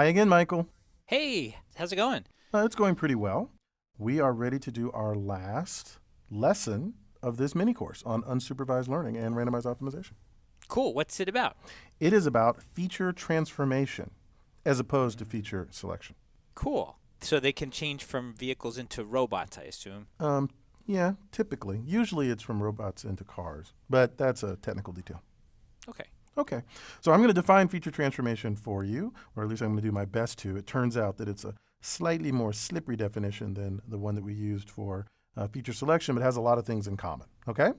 Hi again, Michael. Hey, how's it going? It's going pretty well. We are ready to do our last lesson of this mini course on unsupervised learning and randomized optimization. Cool. What's it about? It is about feature transformation as opposed to feature selection. Cool. So they can change from vehicles into robots, I assume. Yeah, typically. Usually it's from robots into cars, but that's a technical detail. Okay. Okay, so I'm going to define feature transformation for you, or at least I'm going to do my best to. It turns out that it's a slightly more slippery definition than the one that we used for feature selection, but it has a lot of things in common, okay?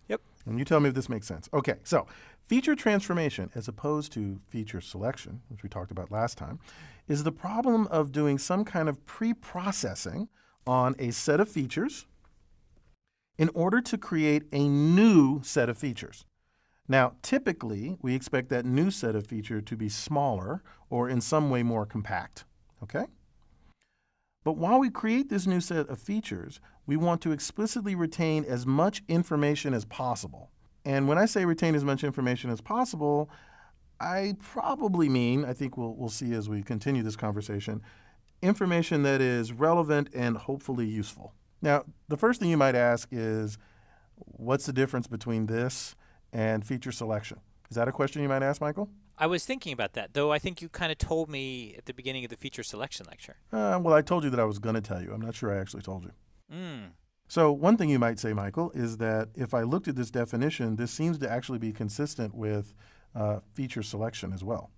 Yep. And you tell me if this makes sense. Okay, so feature transformation, as opposed to feature selection, which we talked about last time, is the problem of doing some kind of pre-processing on a set of features in order to create a new set of features. Now, typically, we expect that new set of feature to be smaller or in some way more compact, okay? But while we create this new set of features, we want to explicitly retain as much information as possible. And when I say retain as much information as possible, I probably mean, I think we'll see as we continue this conversation, information that is relevant and hopefully useful. Now, the first thing you might ask is, what's the difference between this and feature selection? Is that a question you might ask, Michael? I was thinking about that, though I think you kind of told me at the beginning of the feature selection lecture. Well, I told you that I was going to tell you. I'm not sure I actually told you. Mm. So one thing you might say, Michael, is that if I looked at this definition, this seems to actually be consistent with feature selection as well.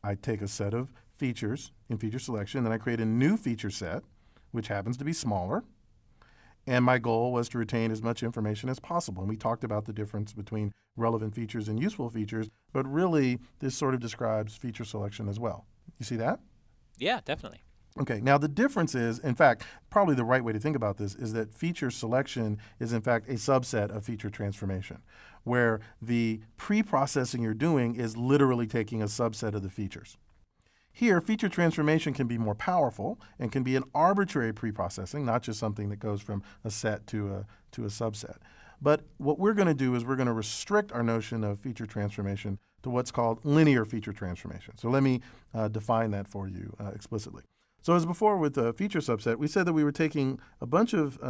I take a set of features in feature selection, then I create a new feature set, which happens to be smaller. And my goal was to retain as much information as possible. And we talked about the difference between relevant features and useful features, but really this sort of describes feature selection as well. You see that? Yeah, definitely. Okay, now the difference is, in fact, probably the right way to think about this is that feature selection is in fact a subset of feature transformation, where the pre-processing you're doing is literally taking a subset of the features. Here, feature transformation can be more powerful and can be an arbitrary pre-processing, not just something that goes from a set to a subset. But what we're going to do is we're going to restrict our notion of feature transformation to what's called linear feature transformation. So let me define that for you explicitly. So as before with the feature subset, we said that we were taking a bunch of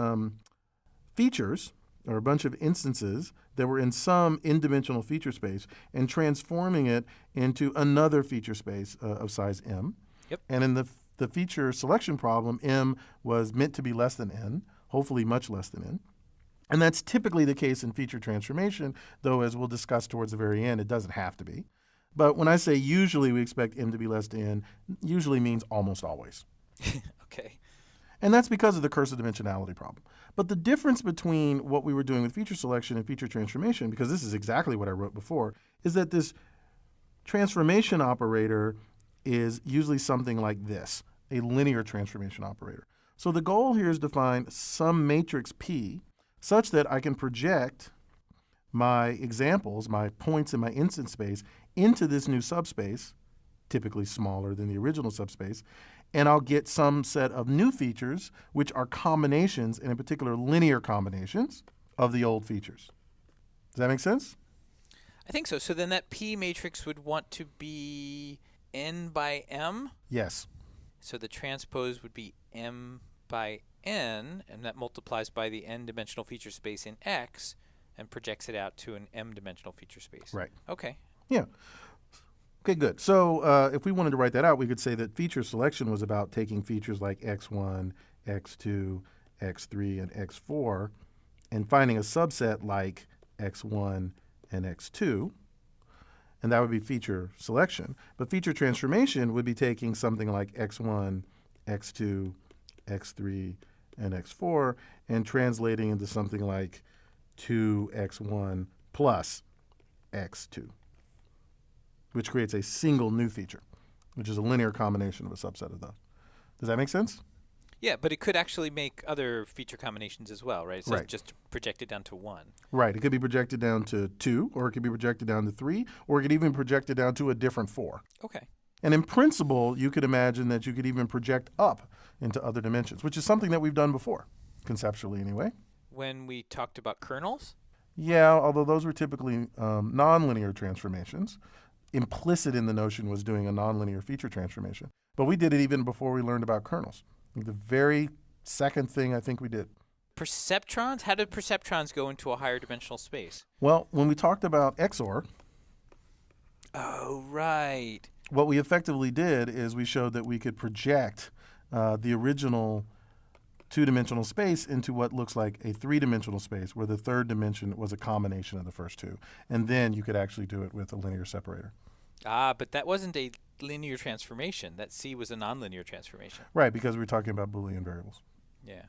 features or a bunch of instances that were in some n-dimensional feature space and transforming it into another feature space of size m. Yep. And in the feature selection problem, m was meant to be less than n, hopefully much less than n. And that's typically the case in feature transformation, though as we'll discuss towards the very end, it doesn't have to be. But when I say usually we expect m to be less than n, usually means almost always. Okay. And that's because of the curse of dimensionality problem. But the difference between what we were doing with feature selection and feature transformation, because this is exactly what I wrote before, is that this transformation operator is usually something like this, a linear transformation operator. So the goal here is to find some matrix P such that I can project my examples, my points in my instance space, into this new subspace, typically smaller than the original subspace, and I'll get some set of new features, which are combinations, and in particular linear combinations, of the old features. Does that make sense? I think so. So then that P matrix would want to be n by m? Yes. So the transpose would be m by n, and that multiplies by the n-dimensional feature space in X and projects it out to an m-dimensional feature space. Right. Okay. Yeah. Okay, good. So if we wanted to write that out, we could say that feature selection was about taking features like x1, x2, x3, and x4 and finding a subset like x1 and x2, and that would be feature selection. But feature transformation would be taking something like x1, x2, x3, and x4 and translating into something like 2x1 plus x2. Which creates a single new feature, which is a linear combination of a subset of those. Does that make sense? Yeah, but it could actually make other feature combinations as well, right? So Right. it's just project it down to 1. Right. It could be projected down to 2, or it could be projected down to 3, or it could even project it down to a different 4. Okay. And in principle, you could imagine that you could even project up into other dimensions, which is something that we've done before, conceptually anyway. When we talked about kernels? Yeah, although those were typically nonlinear transformations. implicit in the notion was doing a nonlinear feature transformation. But we did it even before we learned about kernels. The very second thing I think we did. Perceptrons? How did perceptrons go into a higher dimensional space? Well, when we talked about XOR, oh, right. what we effectively did is we showed that we could project the original two-dimensional space into what looks like a three-dimensional space, where the third dimension was a combination of the first two. And then you could actually do it with a linear separator. Ah, but that wasn't a linear transformation. That C was a nonlinear transformation. Right, because we were talking about Boolean variables. Yeah.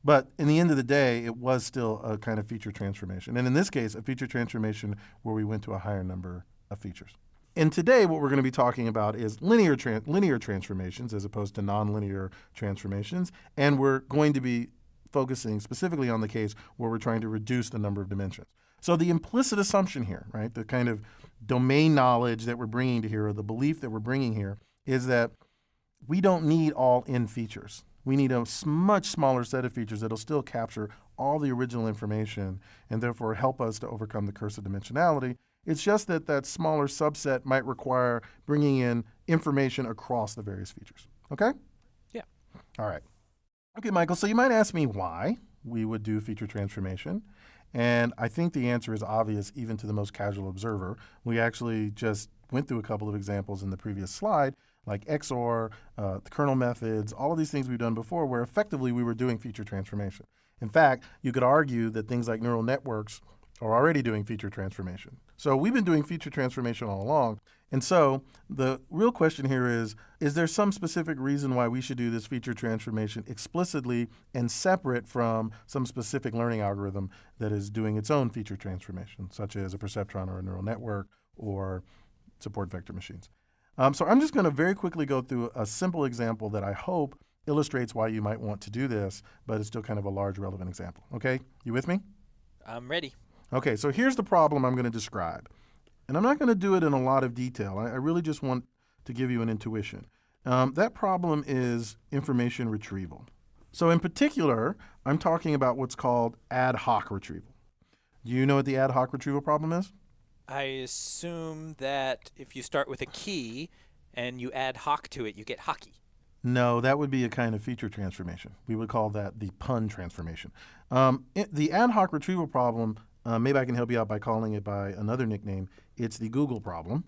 But in the end of the day, it was still a kind of feature transformation. And in this case, a feature transformation where we went to a higher number of features. And today, what we're going to be talking about is linear transformations as opposed to nonlinear transformations. And we're going to be focusing specifically on the case where we're trying to reduce the number of dimensions. So the implicit assumption here, right, the kind of domain knowledge that we're bringing to here, or the belief that we're bringing here, is that we don't need all n features. We need a much smaller set of features that'll still capture all the original information and therefore help us to overcome the curse of dimensionality. It's just that that smaller subset might require bringing in information across the various features. Okay? Yeah. All right. Okay, Michael, so you might ask me why we would do feature transformation. And I think the answer is obvious even to the most casual observer. We actually just went through a couple of examples in the previous slide, like XOR, the kernel methods, all of these things we've done before where effectively we were doing feature transformation. In fact, you could argue that things like neural networks are already doing feature transformation. So we've been doing feature transformation all along. And so the real question here is there some specific reason why we should do this feature transformation explicitly and separate from some specific learning algorithm that is doing its own feature transformation, such as a perceptron or a neural network or support vector machines? So I'm just going to very quickly go through a simple example that I hope illustrates why you might want to do this, but it's still kind of a large relevant example. Okay, you with me? I'm ready. Okay, so here's the problem I'm going to describe. And I'm not going to do it in a lot of detail. I really just want to give you an intuition. That problem is information retrieval. So in particular, I'm talking about what's called ad hoc retrieval. Do you know what the ad hoc retrieval problem is? I assume that if you start with a key and you add hoc to it, you get hockey. No, that would be a kind of feature transformation. We would call that the pun transformation. The ad hoc retrieval problem, maybe I can help you out by calling it by another nickname. It's the Google problem,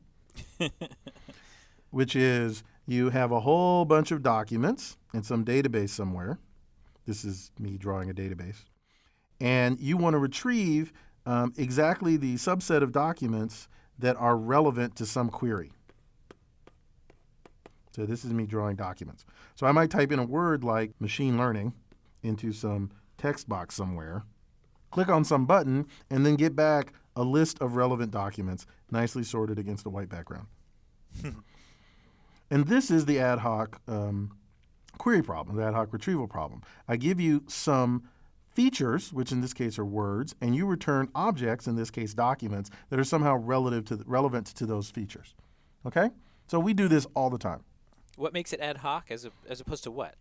which is you have a whole bunch of documents in some database somewhere. This is me drawing a database. And you want to retrieve exactly the subset of documents that are relevant to some query. So this is me drawing documents. So I might type in a word like machine learning into some text box somewhere, click on some button, and then get back a list of relevant documents nicely sorted against a white background. And this is the ad hoc query problem, the ad hoc retrieval problem. I give you some features, which in this case are words, and you return objects, in this case documents, that are somehow relevant to those features. Okay? So we do this all the time. What makes it ad hoc as opposed to what?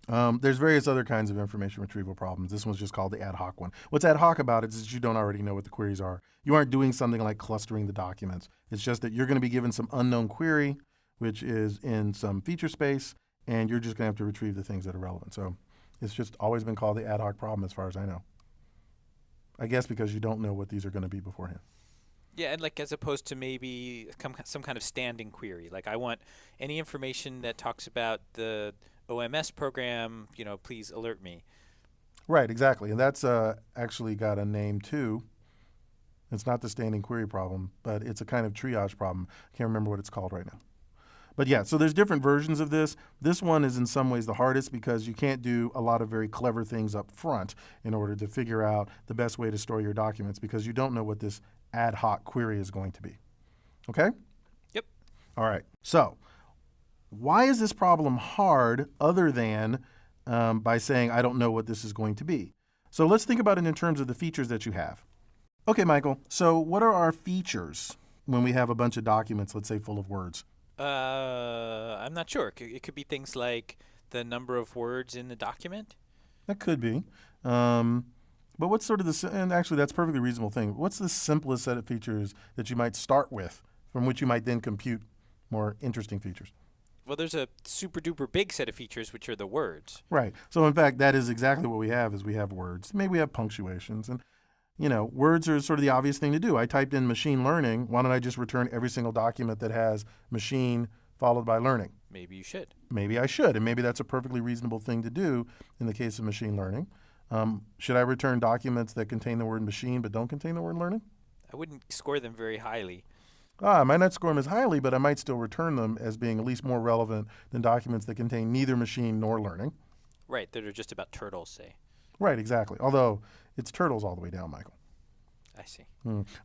There's various other kinds of information retrieval problems. This one's just called the ad hoc one. What's ad hoc about it is that you don't already know what the queries are. You aren't doing something like clustering the documents. It's just that you're going to be given some unknown query, which is in some feature space, and you're just going to have to retrieve the things that are relevant. So it's just always been called the ad hoc problem as far as I know. I guess because you don't know what these are going to be beforehand. Yeah, and like as opposed to maybe some kind of standing query. Like I want any information that talks about the OMS program, please alert me. Right, exactly. And that's actually got a name too. It's not the standing query problem, but it's a kind of triage problem. I can't remember what it's called right now. But yeah, so there's different versions of this. This one is in some ways the hardest because you can't do a lot of very clever things up front in order to figure out the best way to store your documents because you don't know what this ad hoc query is going to be. Okay? Yep. All right. So why is this problem hard other than by saying I don't know what this is going to be? So let's think about it in terms of the features that you have. Okay, Michael, so what are our features when we have a bunch of documents, let's say full of words? I'm not sure. It could be things like the number of words in the document. That could be. But what's sort of and actually that's a perfectly reasonable thing. What's the simplest set of features that you might start with from which you might then compute more interesting features. Well, there's a super duper big set of features, which are the words. Right. So in fact, that is exactly what we have is we have words. Maybe we have punctuations. And, words are sort of the obvious thing to do. I typed in machine learning. Why don't I just return every single document that has machine followed by learning? Maybe you should. Maybe I should. And maybe that's a perfectly reasonable thing to do in the case of machine learning. Should I return documents that contain the word machine but don't contain the word learning? I wouldn't score them very highly. I might not score them as highly, but I might still return them as being at least more relevant than documents that contain neither machine nor learning. Right, that are just about turtles, say. Right, exactly. Although it's turtles all the way down, Michael. I see.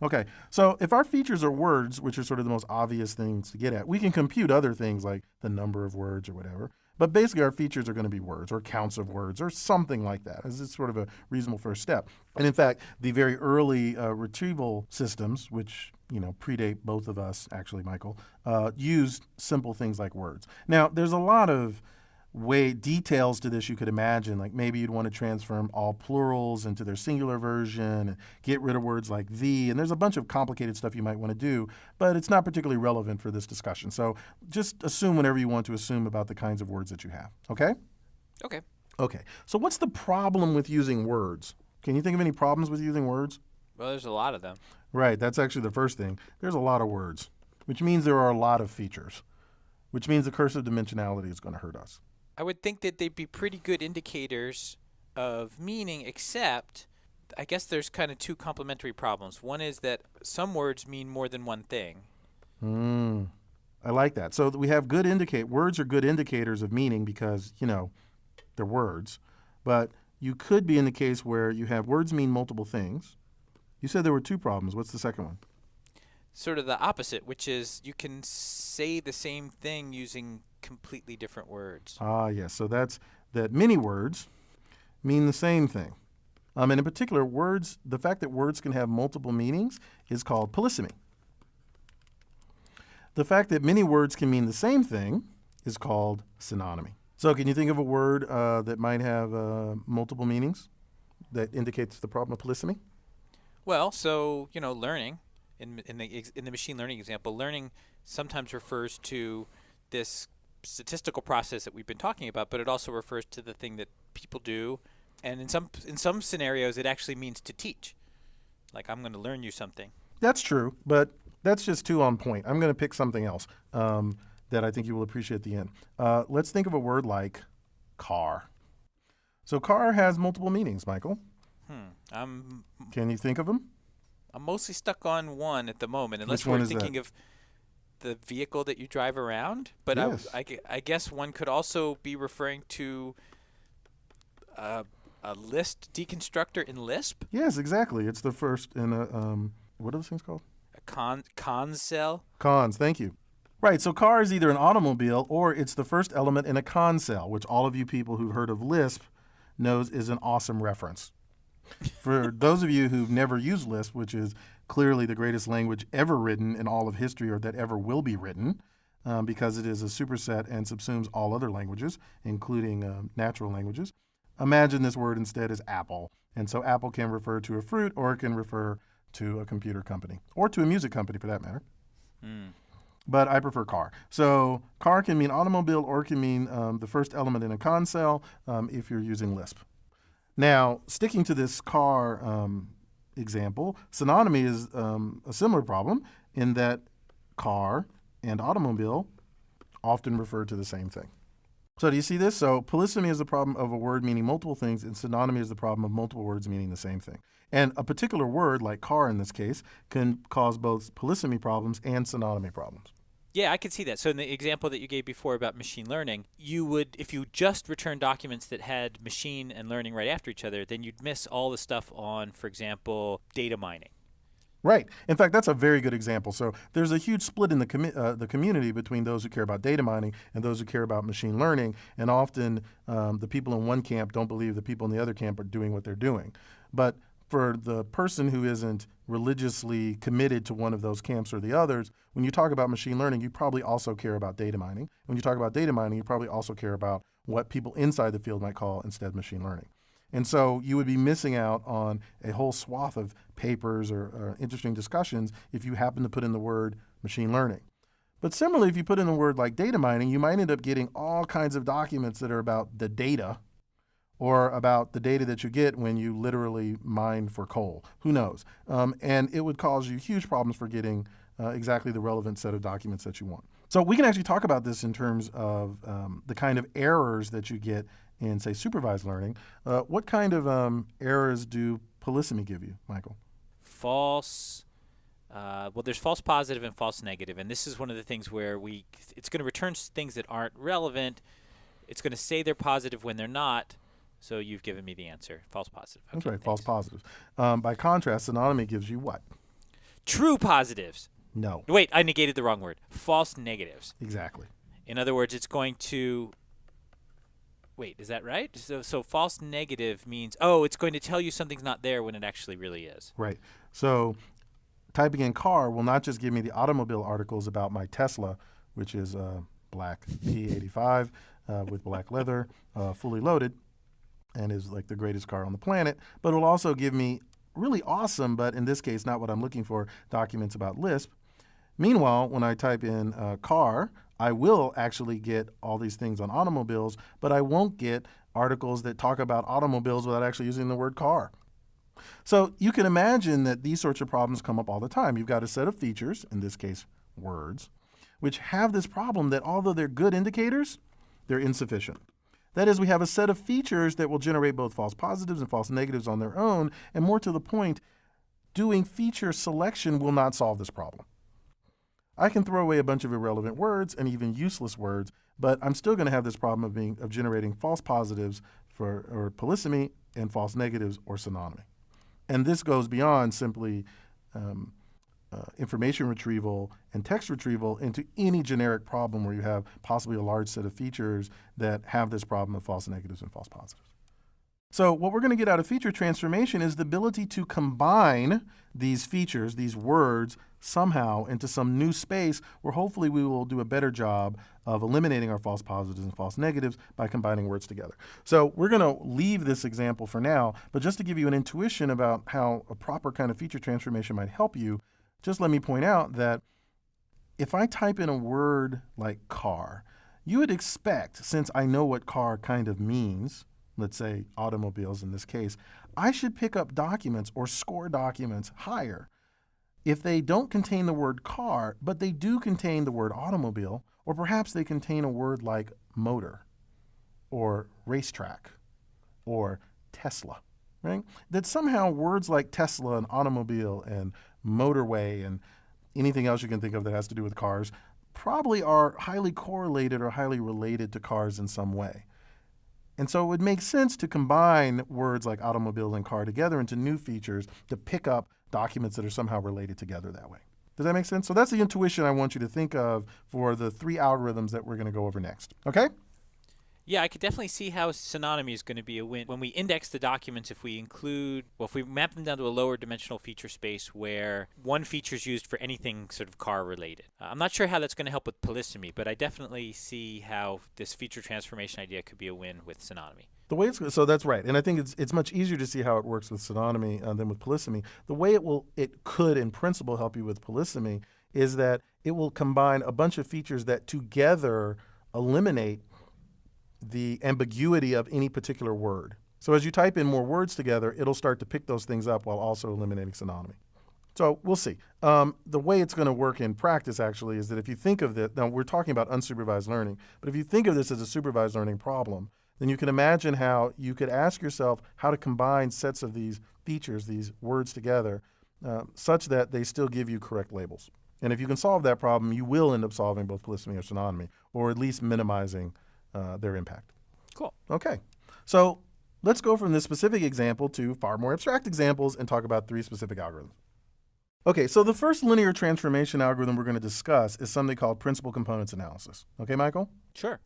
Okay, so if our features are words, which are sort of the most obvious things to get at, we can compute other things like the number of words or whatever. But basically our features are going to be words or counts of words or something like that. This is sort of a reasonable first step. And in fact, the very early retrieval systems, which predate both of us, actually, Michael, used simple things like words. Now, there's a lot of details to this you could imagine. Like maybe you'd want to transform all plurals into their singular version and get rid of words like the, and there's a bunch of complicated stuff you might want to do, but it's not particularly relevant for this discussion. So just assume whenever you want to assume about the kinds of words that you have, okay? Okay. Okay, so what's the problem with using words? Can you think of any problems with using words? Well, there's a lot of them. Right, that's actually the first thing. There's a lot of words, which means there are a lot of features, which means the cursive dimensionality is going to hurt us. I would think that they'd be pretty good indicators of meaning, except I guess there's kind of two complementary problems. One is that some words mean more than one thing. I like that. So we have words are good indicators of meaning because, they're words. But you could be in the case where you have words mean multiple things. You said there were two problems. What's the second one? Sort of the opposite, which is you can say the same thing using completely different words. Yes. So that's that many words mean the same thing. And in particular, the fact that words can have multiple meanings is called polysemy. The fact that many words can mean the same thing is called synonymy. So can you think of a word that might have multiple meanings that indicates the problem of polysemy? Well, so, learning, in the machine learning example, learning sometimes refers to this statistical process that we've been talking about, but it also refers to the thing that people do. And in some scenarios, it actually means to teach. Like, I'm going to learn you something. That's true, but that's just too on point. I'm going to pick something else that I think you will appreciate at the end. Let's think of a word like car. So car has multiple meanings, Michael. Can you think of them? I'm mostly stuck on one at the moment, unless Which one we're is thinking that? of the vehicle that you drive around. But Yes. I guess one could also be referring to a list deconstructor in Lisp. Yes, exactly. It's the first in a, what are those things called? A cons cell. Cons, thank you. Right, so car is either an automobile or it's the first element in a con cell, which all of you people who've heard of Lisp knows is an awesome reference. For those of you who've never used Lisp, which is clearly the greatest language ever written in all of history or that ever will be written, because it is a superset and subsumes all other languages, including natural languages, imagine this word instead as apple. And so apple can refer to a fruit or it can refer to a computer company or to a music company for that matter. But I prefer car. So car can mean automobile or it can mean the first element in a con cell if you're using Lisp. Now, sticking to this car example, synonymy is a similar problem in that car and automobile often refer to the same thing. So do you see this? So polysemy is the problem of a word meaning multiple things, and synonymy is the problem of multiple words meaning the same thing. And a particular word, like car in this case, can cause both polysemy problems and synonymy problems. Yeah, I could see that. So in the example that you gave before about machine learning, you would, if you just return documents that had machine and learning right after each other, then you'd miss all the stuff on, for example, data mining. Right. In fact, that's a very good example. So there's a huge split in the community between those who care about data mining and those who care about machine learning. And often the people in one camp don't believe the people in the other camp are doing what they're doing. But for the person who isn't religiously committed to one of those camps or the others, when you talk about machine learning, you probably also care about data mining. When you talk about data mining, you probably also care about what people inside the field might call instead machine learning. And so you would be missing out on a whole swath of papers or interesting discussions if you happen to put in the word machine learning. But similarly, if you put in a word like data mining, you might end up getting all kinds of documents that are about the data or about the data that you get when you literally mine for coal. Who knows? And it would cause you huge problems for getting exactly the relevant set of documents that you want. So we can actually talk about this in terms of the kind of errors that you get in, say, supervised learning. What kind of errors do polysemy give you, Michael? False. Well, there's false positive and false negative, and this is one of the things where it's going to return things that aren't relevant. It's going to say they're positive when they're not. So you've given me the answer. False positive. Okay, That's right, thanks. false positives. By contrast, synonymy gives you what? True positives. No. Wait, I negated the wrong word. False negatives. Exactly. In other words, it's going to... Wait, is that right? So false negative means, it's going to tell you something's not there when it actually really is. Right. So typing in car will not just give me the automobile articles about my Tesla, which is black P85 with black leather, fully loaded, and is like the greatest car on the planet, but it will also give me really awesome, but in this case, not what I'm looking for, documents about Lisp. Meanwhile, when I type in car, I will actually get all these things on automobiles, but I won't get articles that talk about automobiles without actually using the word car. So you can imagine that these sorts of problems come up all the time. You've got a set of features, in this case, words, which have this problem that although they're good indicators, they're insufficient. That is, we have a set of features that will generate both false positives and false negatives on their own, and more to the point, doing feature selection will not solve this problem. I can throw away a bunch of irrelevant words and even useless words, but I'm still going to have this problem of generating false positives or polysemy and false negatives or synonymy. And this goes beyond simply information retrieval and text retrieval into any generic problem where you have possibly a large set of features that have this problem of false negatives and false positives. So what we're going to get out of feature transformation is the ability to combine these features, these words, somehow into some new space where hopefully we will do a better job of eliminating our false positives and false negatives by combining words together. So we're going to leave this example for now, but just to give you an intuition about how a proper kind of feature transformation might help you, just let me point out that if I type in a word like car, you would expect, since I know what car kind of means, let's say automobiles in this case, I should pick up documents or score documents higher if they don't contain the word car, but they do contain the word automobile, or perhaps they contain a word like motor or racetrack or Tesla, right? That somehow words like Tesla and automobile and motorway and anything else you can think of that has to do with cars probably are highly correlated or highly related to cars in some way. And so it would make sense to combine words like automobile and car together into new features to pick up documents that are somehow related together that way. Does that make sense? So that's the intuition I want you to think of for the 3 algorithms that we're going to go over next. Okay? Yeah, I could definitely see how synonymy is going to be a win. When we index the documents, if we map them down to a lower dimensional feature space where one feature is used for anything sort of car related. I'm not sure how that's going to help with polysemy, but I definitely see how this feature transformation idea could be a win with synonymy. So that's right, and I think it's much easier to see how it works with synonymy than with polysemy. The way it could in principle help you with polysemy is that it will combine a bunch of features that together eliminate the ambiguity of any particular word. So as you type in more words together, it'll start to pick those things up while also eliminating synonymy. So we'll see. The way it's going to work in practice actually is that if you think of this, now we're talking about unsupervised learning, but if you think of this as a supervised learning problem, then you can imagine how you could ask yourself how to combine sets of these features, these words together, such that they still give you correct labels. And if you can solve that problem, you will end up solving both polysemy or synonymy, or at least minimizing their impact. Cool. Okay. So let's go from this specific example to far more abstract examples and talk about 3 specific algorithms. Okay, so the first linear transformation algorithm we're going to discuss is something called principal components analysis. Okay, Michael? Sure.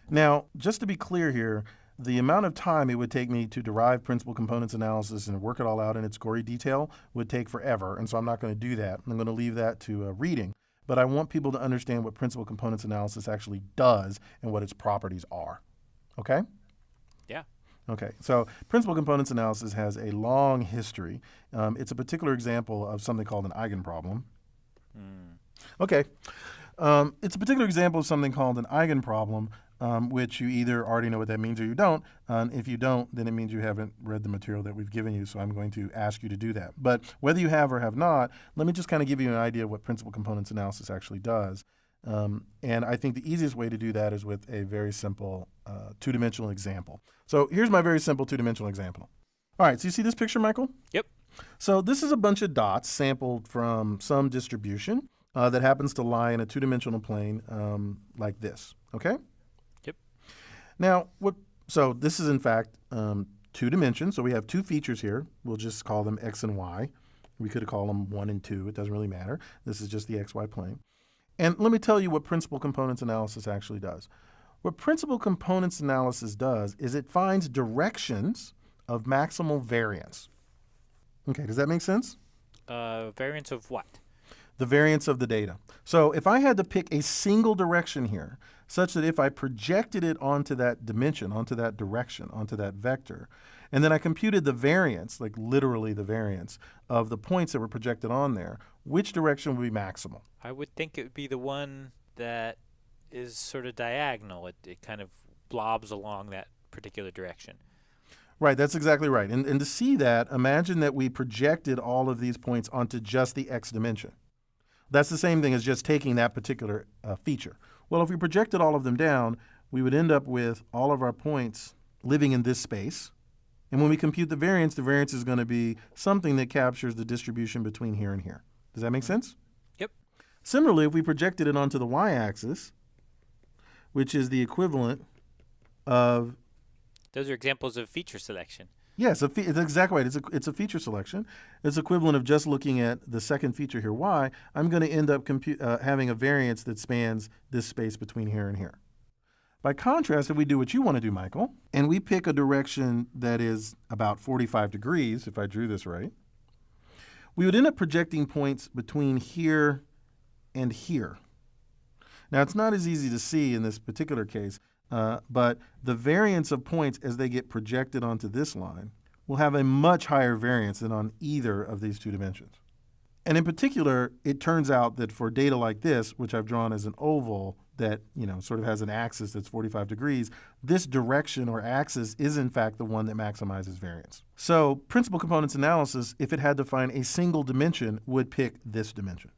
Now, just to be clear here, the amount of time it would take me to derive principal components analysis and work it all out in its gory detail would take forever, and so I'm not going to do that. I'm going to leave that to reading. But I want people to understand what principal components analysis actually does and what its properties are. Okay? Yeah. Okay, so principal components analysis has a long history. It's a particular example of something called an eigenproblem. Okay. It's a particular example of something called an eigenproblem, which you either already know what that means or you don't. If you don't, then it means you haven't read the material that we've given you, so I'm going to ask you to do that. But whether you have or have not, let me just kind of give you an idea of what principal components analysis actually does. And I think the easiest way to do that is with a very simple two-dimensional example. So here's my very simple two-dimensional example. All right, so you see this picture, Michael? Yep. So this is a bunch of dots sampled from some distribution that happens to lie in a two-dimensional plane like this, okay? Yep. Now, so this is in fact two dimensions, so we have two features here. We'll just call them x and y. We could call them 1 and 2. It doesn't really matter. This is just the xy plane. And let me tell you what principal components analysis actually does. What principal components analysis does is it finds directions of maximal variance. Okay, does that make sense? Variance of what? The variance of the data. So if I had to pick a single direction here, such that if I projected it onto that dimension, onto that direction, onto that vector, and then I computed the variance, like literally the variance, of the points that were projected on there, which direction would be maximal? I would think it would be the one that is sort of diagonal. It kind of blobs along that particular direction. Right, that's exactly right. And to see that, imagine that we projected all of these points onto just the x dimension. That's the same thing as just taking that particular feature. Well, if we projected all of them down, we would end up with all of our points living in this space. And when we compute the variance is going to be something that captures the distribution between here and here. Does that make sense? Yep. Similarly, if we projected it onto the y-axis, which is the equivalent of... Those are examples of feature selection. Yes, it's exactly right. It's a feature selection. It's equivalent of just looking at the second feature here, y. I'm going to end up having a variance that spans this space between here and here. By contrast, if we do what you want to do, Michael, and we pick a direction that is about 45 degrees, if I drew this right, we would end up projecting points between here and here. Now, it's not as easy to see in this particular case, but the variance of points as they get projected onto this line will have a much higher variance than on either of these two dimensions. And in particular, it turns out that for data like this, which I've drawn as an oval that sort of has an axis that's 45 degrees, this direction or axis is in fact the one that maximizes variance. So principal components analysis, if it had to find a single dimension, would pick this dimension,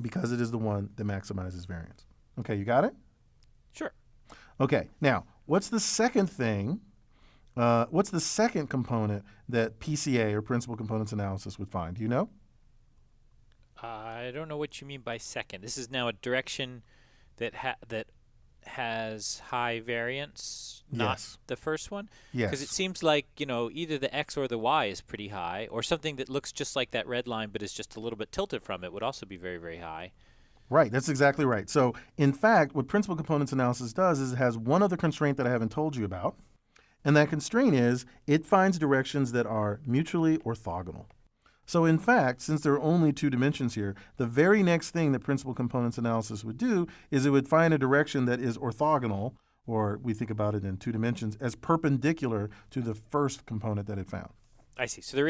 because it is the one that maximizes variance. Okay, you got it? Sure. Okay, now, what's the second thing, what's the second component that PCA, or principal components analysis, would find? Do you know? I don't know what you mean by second. This is now a direction that has high variance, not Yes. the first one? Yes. Because it seems like, either the x or the y is pretty high, or something that looks just like that red line but is just a little bit tilted from it would also be very, very high. Right, that's exactly right. So, in fact, what principal components analysis does is it has one other constraint that I haven't told you about, and that constraint is it finds directions that are mutually orthogonal. So, in fact, since there are only two dimensions here, the very next thing that principal components analysis would do is it would find a direction that is orthogonal, or we think about it in two dimensions, as perpendicular to the first component that it found. I see. So there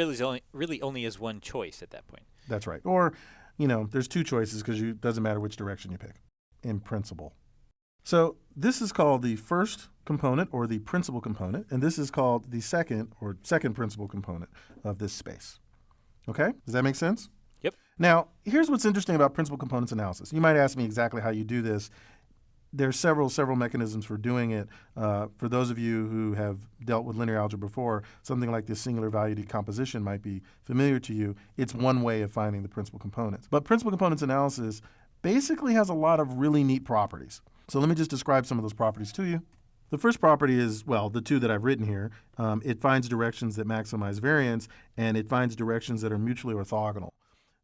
really only is one choice at that point. That's right. Or, there's two choices because it doesn't matter which direction you pick, in principle. So this is called the first component, or the principal component, and this is called the second principal component of this space. Okay? Does that make sense? Yep. Now, here's what's interesting about principal components analysis. You might ask me exactly how you do this. There's several mechanisms for doing it. For those of you who have dealt with linear algebra before, something like this singular value decomposition might be familiar to you. It's one way of finding the principal components. But principal components analysis basically has a lot of really neat properties. So let me just describe some of those properties to you. The first property is, well, the two that I've written here. It finds directions that maximize variance, and it finds directions that are mutually orthogonal.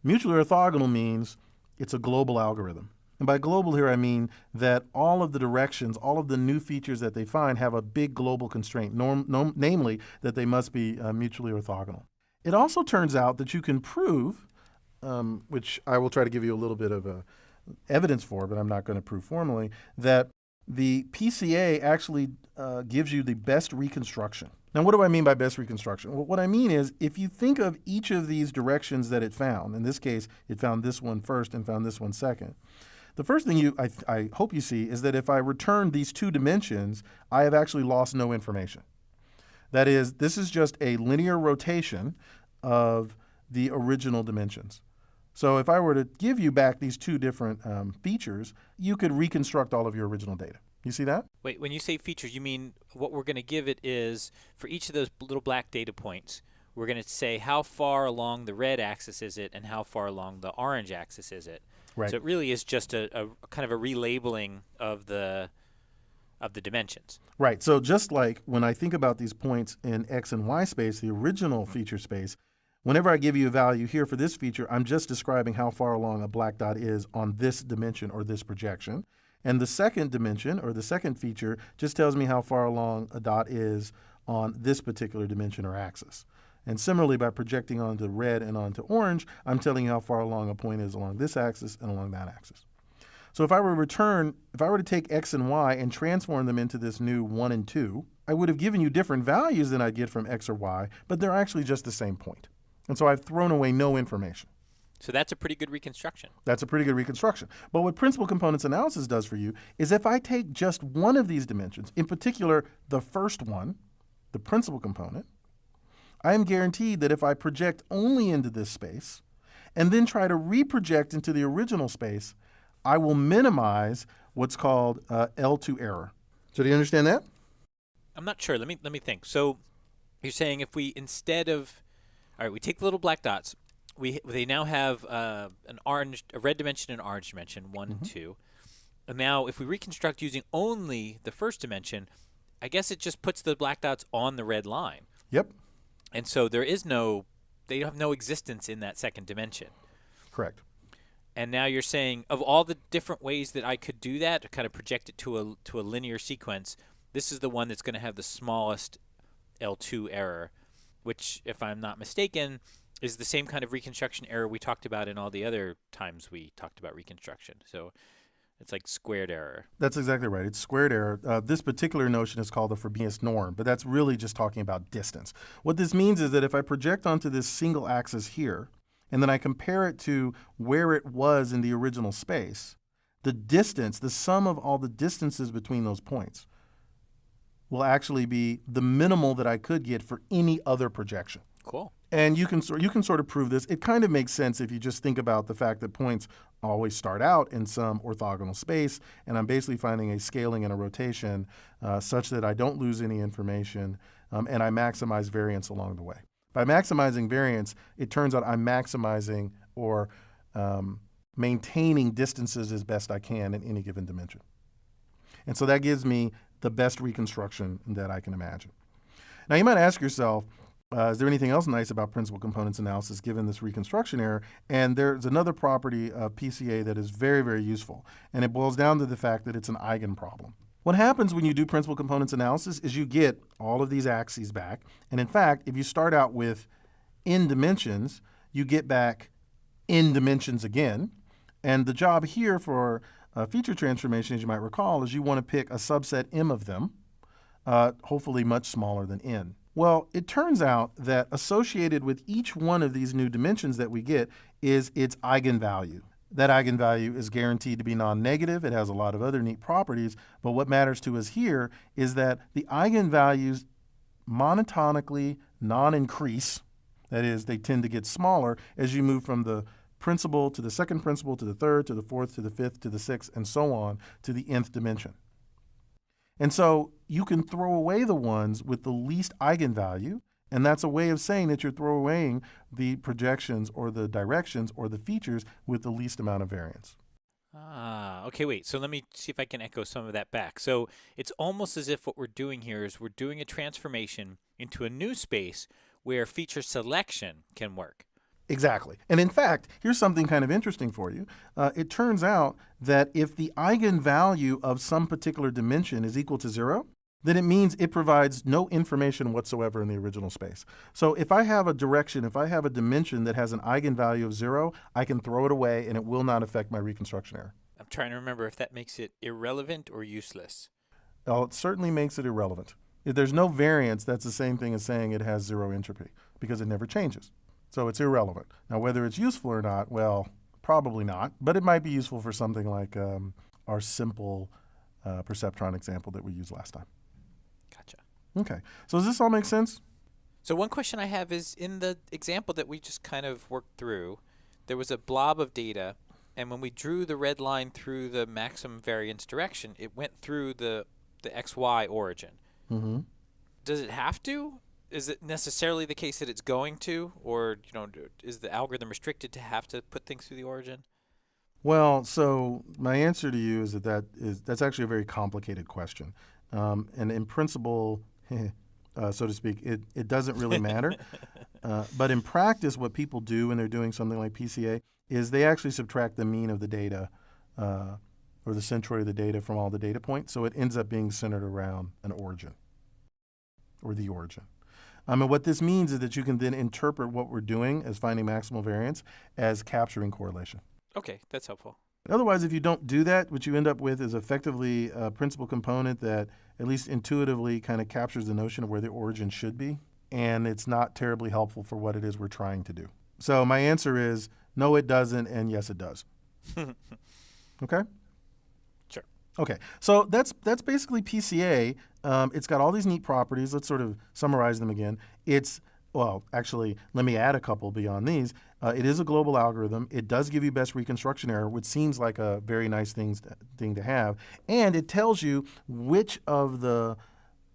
Mutually orthogonal means it's a global algorithm. And by global here, I mean that all of the directions, all of the new features that they find have a big global constraint, namely that they must be mutually orthogonal. It also turns out that you can prove, which I will try to give you a little bit of evidence for, but I'm not going to prove formally, that the PCA actually gives you the best reconstruction. Now, what do I mean by best reconstruction? Well, what I mean is if you think of each of these directions that it found, in this case, it found this one first and found this one second. The first thing I hope you see is that if I return these two dimensions, I have actually lost no information. That is, this is just a linear rotation of the original dimensions. So if I were to give you back these two different features, you could reconstruct all of your original data. You see that? Wait, when you say features, you mean what we're going to give it is, for each of those little black data points, we're going to say how far along the red axis is it and how far along the orange axis is it. Right. So it really is just a kind of a relabeling of the dimensions. Right. So just like when I think about these points in X and Y space, the original feature space, whenever I give you a value here for this feature, I'm just describing how far along a black dot is on this dimension or this projection. And the second dimension or the second feature just tells me how far along a dot is on this particular dimension or axis. And similarly, by projecting onto red and onto orange, I'm telling you how far along a point is along this axis and along that axis. So if I were to take X and Y and transform them into this new 1 and 2, I would have given you different values than I'd get from X or Y, but they're actually just the same point. And so I've thrown away no information. So that's a pretty good reconstruction. That's a pretty good reconstruction. But what principal components analysis does for you is if I take just one of these dimensions, in particular the first one, the principal component, I am guaranteed that if I project only into this space and then try to reproject into the original space, I will minimize what's called L2 error. So do you understand that? I'm not sure. Let me think. So you're saying if we instead of, all right, we take the little black dots. They now have a red dimension and orange dimension, 1 and 2. And now if we reconstruct using only the first dimension, I guess it just puts the black dots on the red line. Yep. And so they have no existence in that second dimension. Correct. And now you're saying of all the different ways that I could do that, to kind of project it to a linear sequence, this is the one that's going to have the smallest L2 error, which, if I'm not mistaken, is the same kind of reconstruction error we talked about in all the other times we talked about reconstruction. So it's like squared error. That's exactly right. It's squared error. This particular notion is called the Frobenius norm, but that's really just talking about distance. What this means is that if I project onto this single axis here, and then I compare it to where it was in the original space, the distance, the sum of all the distances between those points, will actually be the minimal that I could get for any other projection. Cool. And you can sort of prove this. It kind of makes sense if you just think about the fact that points always start out in some orthogonal space, and I'm basically finding a scaling and a rotation such that I don't lose any information, and I maximize variance along the way. By maximizing variance, it turns out I'm maximizing or maintaining distances as best I can in any given dimension. And so that gives me the best reconstruction that I can imagine. Now you might ask yourself, is there anything else nice about principal components analysis given this reconstruction error? And there's another property of PCA that is very, very useful, and it boils down to the fact that it's an eigenproblem. What happens when you do principal components analysis is you get all of these axes back, and in fact, if you start out with n dimensions, you get back n dimensions again, and the job here for feature transformation, as you might recall, is you want to pick a subset m of them, hopefully much smaller than n. Well, it turns out that associated with each one of these new dimensions that we get is its eigenvalue. That eigenvalue is guaranteed to be non-negative. It has a lot of other neat properties, but what matters to us here is that the eigenvalues monotonically non-increase. That is, they tend to get smaller as you move from the principal to the second principal to the third to the fourth to the fifth to the sixth and so on to the nth dimension. And so you can throw away the ones with the least eigenvalue, and that's a way of saying that you're throwing the projections or the directions or the features with the least amount of variance. Okay, wait. So let me see if I can echo some of that back. So it's almost as if what we're doing here is we're doing a transformation into a new space where feature selection can work. Exactly. And in fact, here's something kind of interesting for you. It turns out that if the eigenvalue of some particular dimension is equal to 0, then it means it provides no information whatsoever in the original space. So if I have a direction, if I have a dimension that has an eigenvalue of 0, I can throw it away and it will not affect my reconstruction error. I'm trying to remember if that makes it irrelevant or useless. Well, it certainly makes it irrelevant. If there's no variance, that's the same thing as saying it has zero entropy because it never changes. So it's irrelevant. Now, whether it's useful or not, well, probably not, but it might be useful for something like our simple perceptron example that we used last time. Gotcha. Okay, so does this all make sense? So one question I have is, in the example that we just kind of worked through, there was a blob of data, and when we drew the red line through the maximum variance direction, it went through the XY origin. Mm-hmm. Does it have to? Is it necessarily the case that it's going to, or is the algorithm restricted to have to put things through the origin? Well, so my answer to you is that's actually a very complicated question, and in principle, so to speak, it doesn't really matter. But in practice, what people do when they're doing something like PCA is they actually subtract the mean of the data or the centroid of the data from all the data points, so it ends up being centered around an origin or the origin. And what this means is that you can then interpret what we're doing as finding maximal variance as capturing correlation. Okay, that's helpful. Otherwise, if you don't do that, what you end up with is effectively a principal component that at least intuitively kind of captures the notion of where the origin should be, and it's not terribly helpful for what it is we're trying to do. So my answer is no, it doesn't, and yes, it does. Okay? Sure. Okay, so that's basically PCA. It's got all these neat properties. Let's sort of summarize them again. Well, actually, let me add a couple beyond these. It is a global algorithm. It does give you best reconstruction error, which seems like a very nice thing to have. And it tells you which of the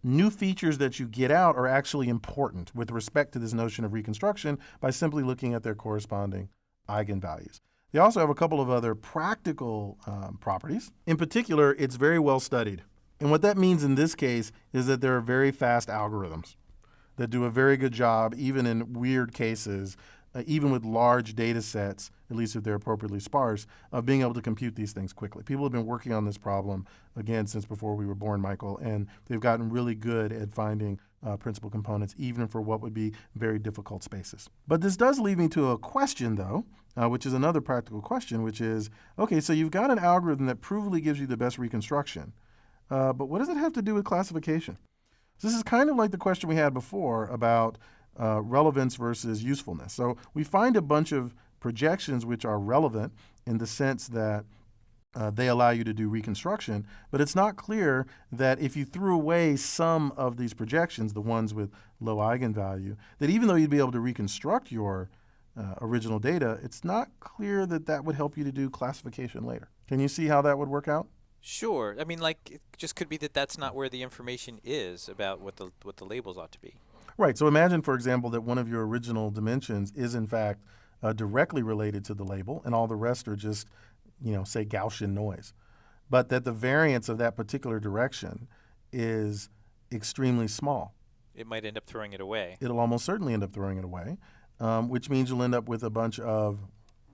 new features that you get out are actually important with respect to this notion of reconstruction by simply looking at their corresponding eigenvalues. They also have a couple of other practical properties. In particular, it's very well studied. And what that means in this case is that there are very fast algorithms that do a very good job, even in weird cases, even with large data sets, at least if they're appropriately sparse, of being able to compute these things quickly. People have been working on this problem, again, since before we were born, Michael, and they've gotten really good at finding principal components, even for what would be very difficult spaces. But this does lead me to a question, though, which is another practical question, which is, okay, so you've got an algorithm that provably gives you the best reconstruction, but what does it have to do with classification? So this is kind of like the question we had before about relevance versus usefulness. So we find a bunch of projections which are relevant in the sense that they allow you to do reconstruction, but it's not clear that if you threw away some of these projections, the ones with low eigenvalue, that even though you'd be able to reconstruct your original data, it's not clear that that would help you to do classification later. Can you see how that would work out? Sure. I mean, like, it just could be that that's not where the information is about what the labels ought to be. Right. So imagine, for example, that one of your original dimensions is in fact directly related to the label, and all the rest are just, say Gaussian noise. But that the variance of that particular direction is extremely small. It might end up throwing it away. It'll almost certainly end up throwing it away, which means you'll end up with a bunch of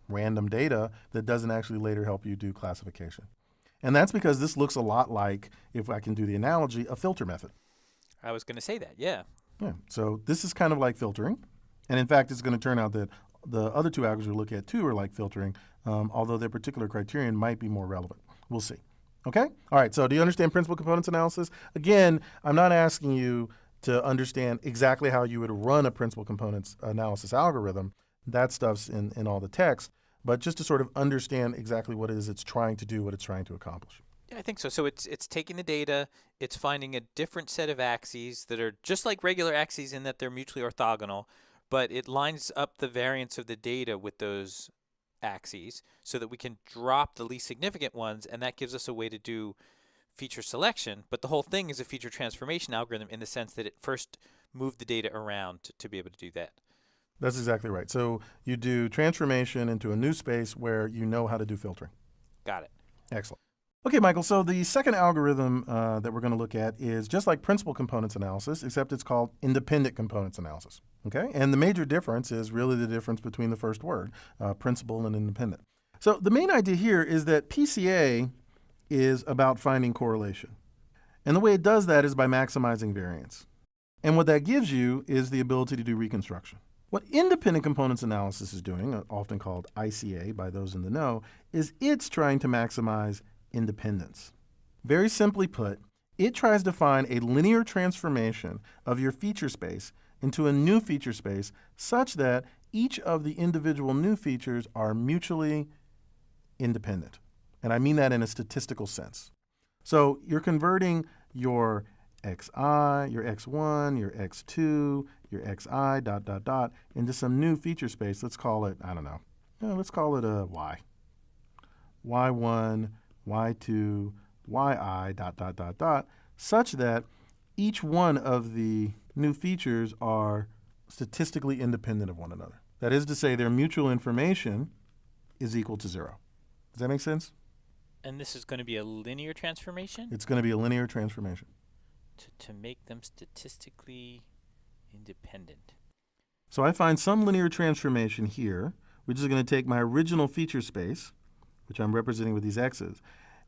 random data that doesn't actually later help you do classification. And that's because this looks a lot like, if I can do the analogy, a filter method. I was going to say that, yeah. Yeah. So this is kind of like filtering. And in fact, it's going to turn out that the other two algorithms we look at too are like filtering, although their particular criterion might be more relevant. We'll see. Okay? All right. So do you understand principal components analysis? Again, I'm not asking you to understand exactly how you would run a principal components analysis algorithm. That stuff's in all the text. But just to sort of understand exactly what it is it's trying to do, what it's trying to accomplish. Yeah, I think so. So it's taking the data, it's finding a different set of axes that are just like regular axes in that they're mutually orthogonal, but it lines up the variance of the data with those axes so that we can drop the least significant ones, and that gives us a way to do feature selection. But the whole thing is a feature transformation algorithm in the sense that it first moved the data around to be able to do that. That's exactly right. So you do transformation into a new space where you know how to do filtering. Got it. Excellent. Okay, Michael, so the second algorithm that we're going to look at is just like principal components analysis, except it's called independent components analysis. Okay, and the major difference is really the difference between the first word, principal and independent. So the main idea here is that PCA is about finding correlation. And the way it does that is by maximizing variance. And what that gives you is the ability to do reconstruction. What independent components analysis is doing, often called ICA by those in the know, is it's trying to maximize independence. Very simply put, it tries to find a linear transformation of your feature space into a new feature space such that each of the individual new features are mutually independent. And I mean that in a statistical sense. So you're converting your xi, your x1, your x2, your xi, dot, dot, dot, into some new feature space. Let's call it, I don't know, let's call it a y. y1, y2, yi, dot, dot, dot, dot, such that each one of the new features are statistically independent of one another. That is to say, their mutual information is equal to 0. Does that make sense? And this is going to be a linear transformation? It's going to be a linear transformation. To make them statistically independent. So I find some linear transformation here, which is going to take my original feature space, which I'm representing with these x's,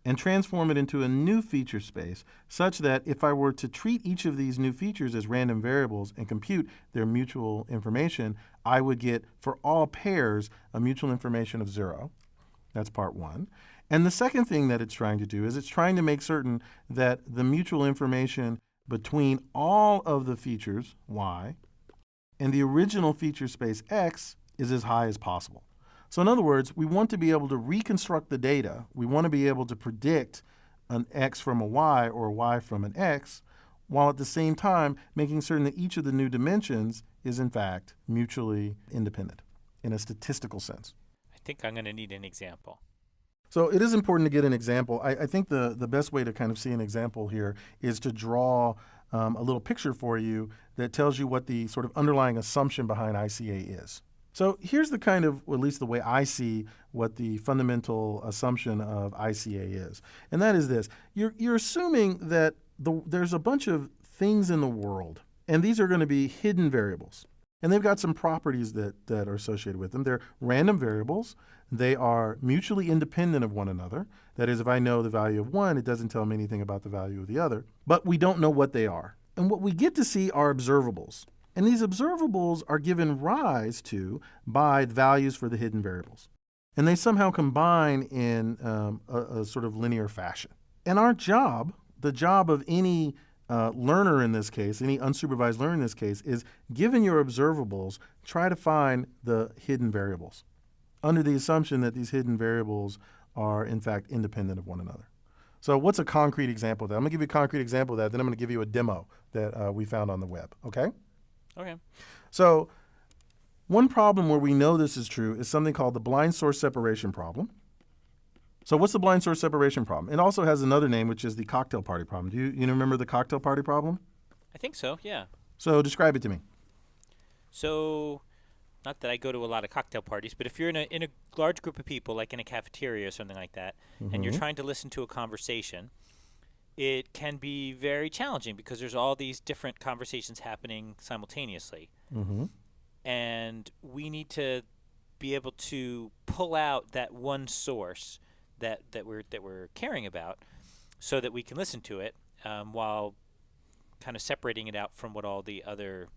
and transform it into a new feature space such that if I were to treat each of these new features as random variables and compute their mutual information, I would get, for all pairs, a mutual information of 0. That's part one. And the second thing that it's trying to do is it's trying to make certain that the mutual information between all of the features, y, and the original feature space, x, is as high as possible. So in other words, we want to be able to reconstruct the data. We want to be able to predict an x from a y or a y from an x, while at the same time making certain that each of the new dimensions is in fact mutually independent in a statistical sense. I think I'm going to need an example. So it is important to get an example. I think the best way to kind of see an example here is to draw a little picture for you that tells you what the sort of underlying assumption behind ICA is. So here's the kind of, or at least the way I see what the fundamental assumption of ICA is. And that is this. You're assuming that there's a bunch of things in the world, and these are going to be hidden variables. And they've got some properties that are associated with them. They're random variables. They are mutually independent of one another. That is, if I know the value of one, it doesn't tell me anything about the value of the other. But we don't know what they are. And what we get to see are observables. And these observables are given rise to by values for the hidden variables. And they somehow combine in a sort of linear fashion. And our job, the job of any learner in this case, any unsupervised learner in this case, is given your observables, try to find the hidden variables under the assumption that these hidden variables are in fact independent of one another. So what's a concrete example of that? I'm going to give you a concrete example of that, then I'm going to give you a demo that we found on the web, okay? Okay. So one problem where we know this is true is something called the blind source separation problem. So what's the blind source separation problem? It also has another name, which is the cocktail party problem. Do you remember the cocktail party problem? I think so, yeah. So describe it to me. So, not that I go to a lot of cocktail parties, but if you're in a large group of people, like in a cafeteria or something like that, and you're trying to listen to a conversation, it can be very challenging because there's all these different conversations happening simultaneously. And we need to be able to pull out that one source that we're caring about so that we can listen to it while kind of separating it out from what all the other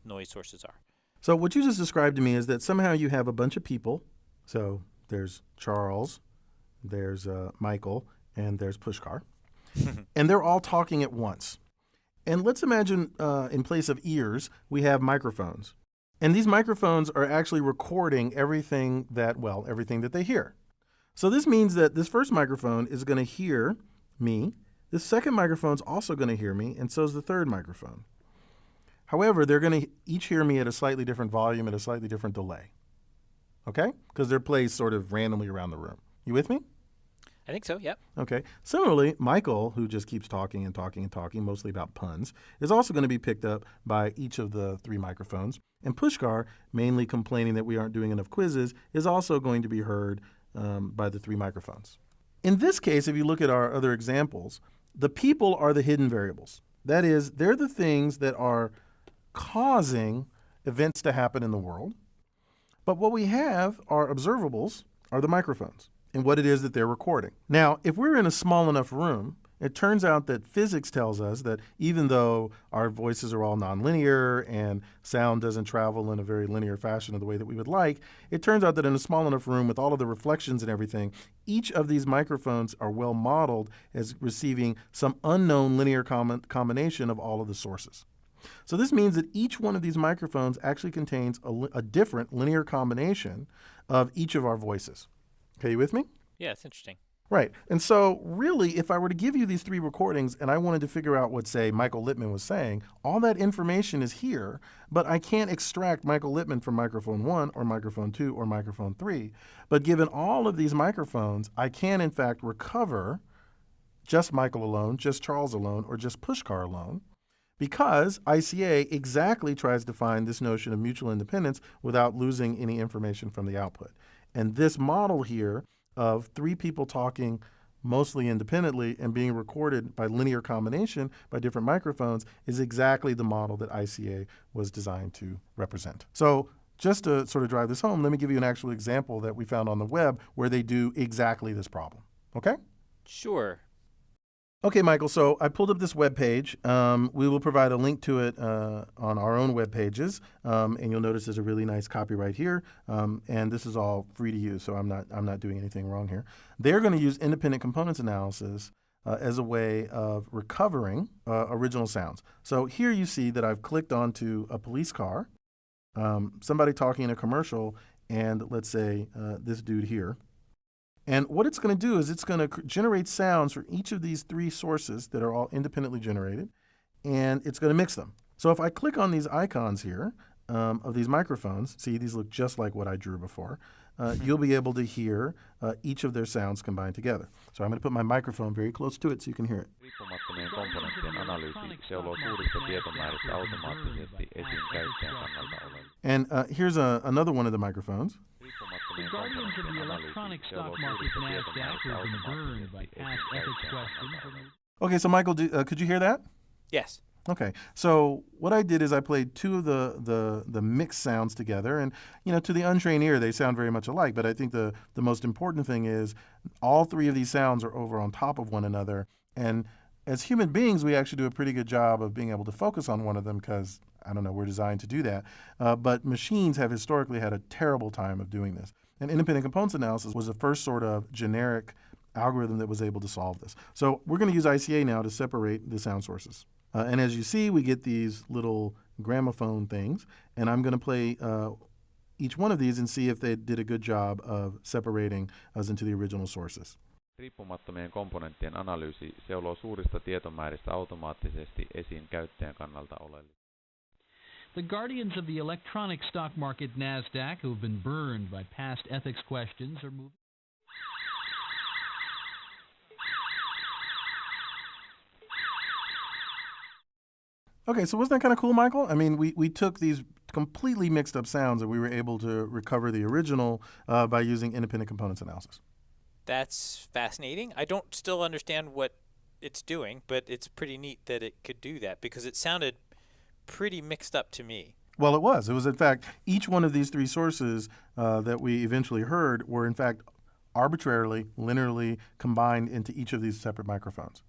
noise sources are. So what you just described to me is that somehow you have a bunch of people. So there's Charles, there's Michael, and there's Pushkar. And they're all talking at once. And let's imagine in place of ears, we have microphones. And these microphones are actually recording everything that they hear. So this means that this first microphone is going to hear me. The second microphone's also going to hear me, and so is the third microphone. However, they're going to each hear me at a slightly different volume, at a slightly different delay. Okay? Because they're placed sort of randomly around the room. You with me? I think so, yep. Okay. Similarly, Michael, who just keeps talking and talking and talking, mostly about puns, is also going to be picked up by each of the three microphones. And Pushkar, mainly complaining that we aren't doing enough quizzes, is also going to be heard by the three microphones. In this case, if you look at our other examples, the people are the hidden variables. That is, they're the things that are causing events to happen in the world. But what we have are observables, are the microphones, and what it is that they're recording. Now, if we're in a small enough room It turns out that physics tells us that even though our voices are all nonlinear and sound doesn't travel in a very linear fashion of the way that we would like, it turns out that in a small enough room with all of the reflections and everything, each of these microphones are well modeled as receiving some unknown linear combination of all of the sources. So this means that each one of these microphones actually contains a different linear combination of each of our voices. Okay, you with me? Yeah, it's interesting. Right. And so really, if I were to give you these three recordings and I wanted to figure out what, say, Michael Littman was saying, all that information is here, but I can't extract Michael Littman from microphone 1 or microphone 2 or microphone 3. But given all of these microphones, I can, in fact, recover just Michael alone, just Charles alone, or just Pushkar alone, because ICA exactly tries to find this notion of mutual independence without losing any information from the output. And this model here of three people talking mostly independently and being recorded by linear combination by different microphones is exactly the model that ICA was designed to represent. So just to sort of drive this home, let me give you an actual example that we found on the web where they do exactly this problem. Okay? Sure. Okay, Michael, so I pulled up this web page. We will provide a link to it on our own web pages, and you'll notice there's a really nice copyright here, and this is all free to use, so I'm not doing anything wrong here. They're going to use independent components analysis as a way of recovering original sounds. So here you see that I've clicked onto a police car, somebody talking in a commercial, and let's say this dude here. And what it's going to do is it's going to generate sounds for each of these three sources that are all independently generated, and it's going to mix them. So if I click on these icons here of these microphones, see, these look just like what I drew before, you'll be able to hear each of their sounds combined together. So I'm going to put my microphone very close to it so you can hear it. Riippumattomien komponenttien analyysi seuloo suurista tietomääristä automaattisesti esiin käyttäjän kannalta oleellista. And here's another one of the microphones. The guardians of the electronic stock market NASDAQ have been burned by past ethics questions. Okay, so Michael, could you hear that? Yes. Okay, so what I did is I played two of the mixed sounds together, and to the untrained ear they sound very much alike, but I think the most important thing is all three of these sounds are over on top of one another, and as human beings we actually do a pretty good job of being able to focus on one of them because, I don't know, we're designed to do that, but machines have historically had a terrible time of doing this. And independent components analysis was the first sort of generic algorithm that was able to solve this. So we're going to use ICA now to separate the sound sources. And as you see, we get these little gramophone things, and I'm going to play each one of these and see if they did a good job of separating us into the original sources. Riippumattomien komponenttien analyysi seuloo suurista tietomääristä automaattisesti esiin käyttäjän kannalta oleellista. The guardians of the electronic stock market NASDAQ, who have been burned by past ethics questions, are moving. Okay, so wasn't that kind of cool, Michael? I mean, we took these completely mixed up sounds and we were able to recover the original by using independent components analysis. That's fascinating. I don't still understand what it's doing, but it's pretty neat that it could do that because it sounded pretty mixed up to me. Well, it was. It was, in fact, each one of these three sources that we eventually heard were, in fact, arbitrarily, linearly combined into each of these separate microphones.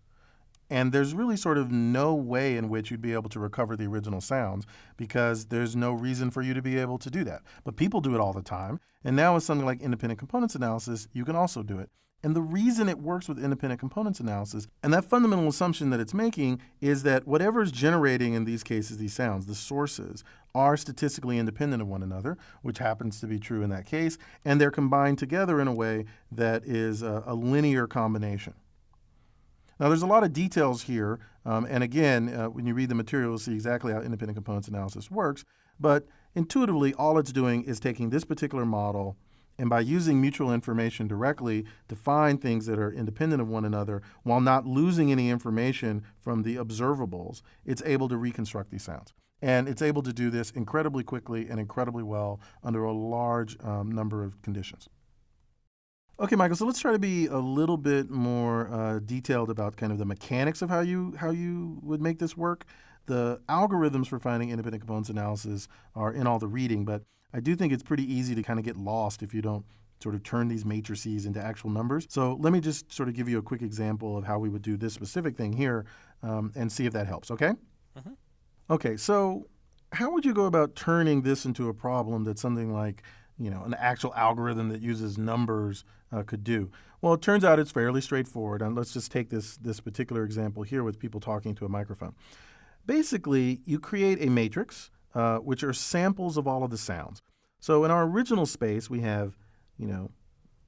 And there's really sort of no way in which you'd be able to recover the original sounds because there's no reason for you to be able to do that. But people do it all the time. And now with something like independent components analysis, you can also do it. And the reason it works with independent components analysis, and that fundamental assumption that it's making, is that whatever's generating in these cases these sounds, the sources, are statistically independent of one another, which happens to be true in that case, and they're combined together in a way that is a linear combination. Now, there's a lot of details here, and again, when you read the material, you'll see exactly how independent components analysis works, but intuitively, all it's doing is taking this particular model and by using mutual information directly to find things that are independent of one another while not losing any information from the observables, it's able to reconstruct these sounds. And it's able to do this incredibly quickly and incredibly well under a large number of conditions. Okay, Michael, so let's try to be a little bit more detailed about kind of the mechanics of how you would make this work. The algorithms for finding independent components analysis are in all the reading, but I do think it's pretty easy to kind of get lost if you don't sort of turn these matrices into actual numbers. So let me just sort of give you a quick example of how we would do this specific thing here and see if that helps, okay? Mm-hmm. Okay, so how would you go about turning this into a problem that something like, an actual algorithm that uses numbers could do? Well, it turns out it's fairly straightforward, and let's just take this particular example here with people talking to a microphone. Basically, you create a matrix, which are samples of all of the sounds. So in our original space, we have,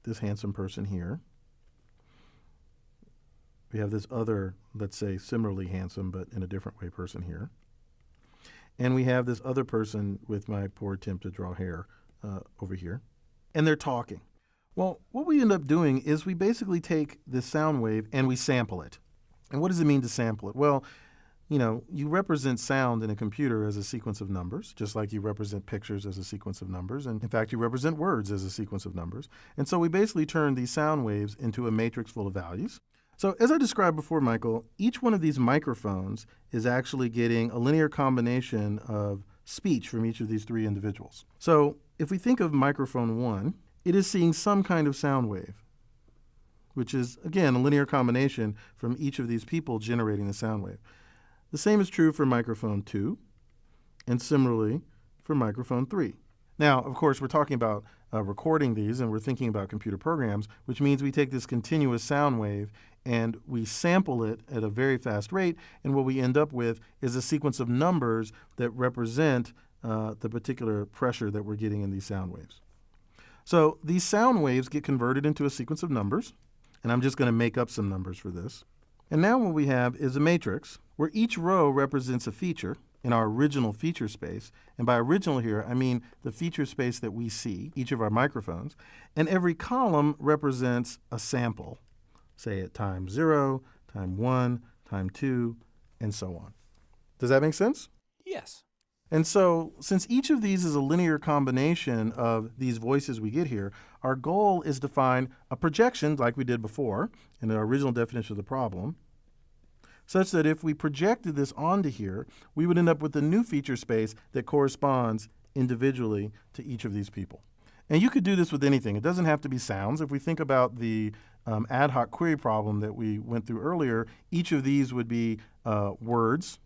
this handsome person here. We have this other, let's say, similarly handsome, but in a different way person here. And we have this other person with my poor attempt to draw hair over here. And they're talking. Well, what we end up doing is we basically take this sound wave and we sample it. And what does it mean to sample it? Well, you represent sound in a computer as a sequence of numbers, just like you represent pictures as a sequence of numbers. And in fact, you represent words as a sequence of numbers. And so we basically turn these sound waves into a matrix full of values. So as I described before, Michael, each one of these microphones is actually getting a linear combination of speech from each of these three individuals. So if we think of microphone 1, it is seeing some kind of sound wave, which is, again, a linear combination from each of these people generating the sound wave. The same is true for microphone 2, and similarly for microphone 3. Now, of course, we're talking about recording these, and we're thinking about computer programs, which means we take this continuous sound wave and we sample it at a very fast rate, and what we end up with is a sequence of numbers that represent the particular pressure that we're getting in these sound waves. So these sound waves get converted into a sequence of numbers, and I'm just going to make up some numbers for this. And now what we have is a matrix where each row represents a feature in our original feature space. And by original here, I mean the feature space that we see, each of our microphones. And every column represents a sample, say at time 0, time 1, time 2, and so on. Does that make sense? Yes. And so, since each of these is a linear combination of these voices we get here, our goal is to find a projection, like we did before in the original definition of the problem, such that if we projected this onto here, we would end up with a new feature space that corresponds individually to each of these people. And you could do this with anything. It doesn't have to be sounds. If we think about the ad hoc query problem that we went through earlier, each of these would be words,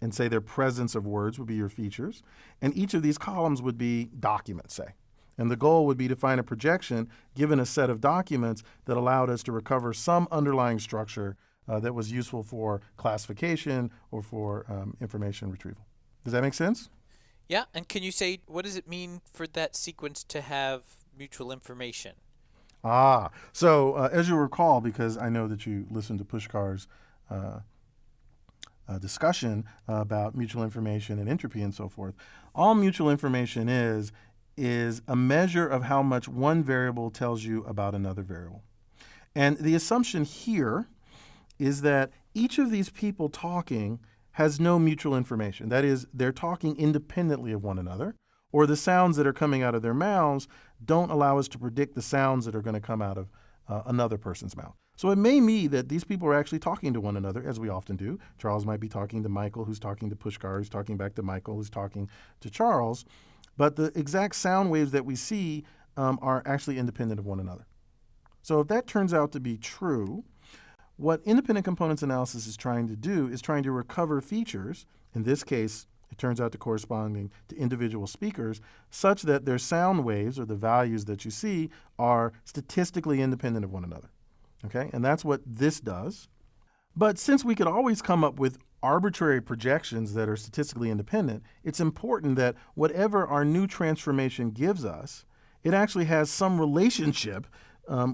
and say their presence of words would be your features. And each of these columns would be documents, say. And the goal would be to find a projection given a set of documents that allowed us to recover some underlying structure that was useful for classification or for information retrieval. Does that make sense? Yeah, and can you say, what does it mean for that sequence to have mutual information? So as you recall, because I know that you listened to Pushkar's discussion about mutual information and entropy and so forth, all mutual information is a measure of how much one variable tells you about another variable. And the assumption here is that each of these people talking has no mutual information. That is, they're talking independently of one another, or the sounds that are coming out of their mouths don't allow us to predict the sounds that are going to come out of another person's mouth. So it may be that these people are actually talking to one another, as we often do. Charles might be talking to Michael, who's talking to Pushkar, who's talking back to Michael, who's talking to Charles. But the exact sound waves that we see are actually independent of one another. So if that turns out to be true, what independent components analysis is trying to do is trying to recover features, in this case, it turns out to corresponding to individual speakers, such that their sound waves, or the values that you see, are statistically independent of one another. Okay, and that's what this does. But since we could always come up with arbitrary projections that are statistically independent, it's important that whatever our new transformation gives us, it actually has some relationship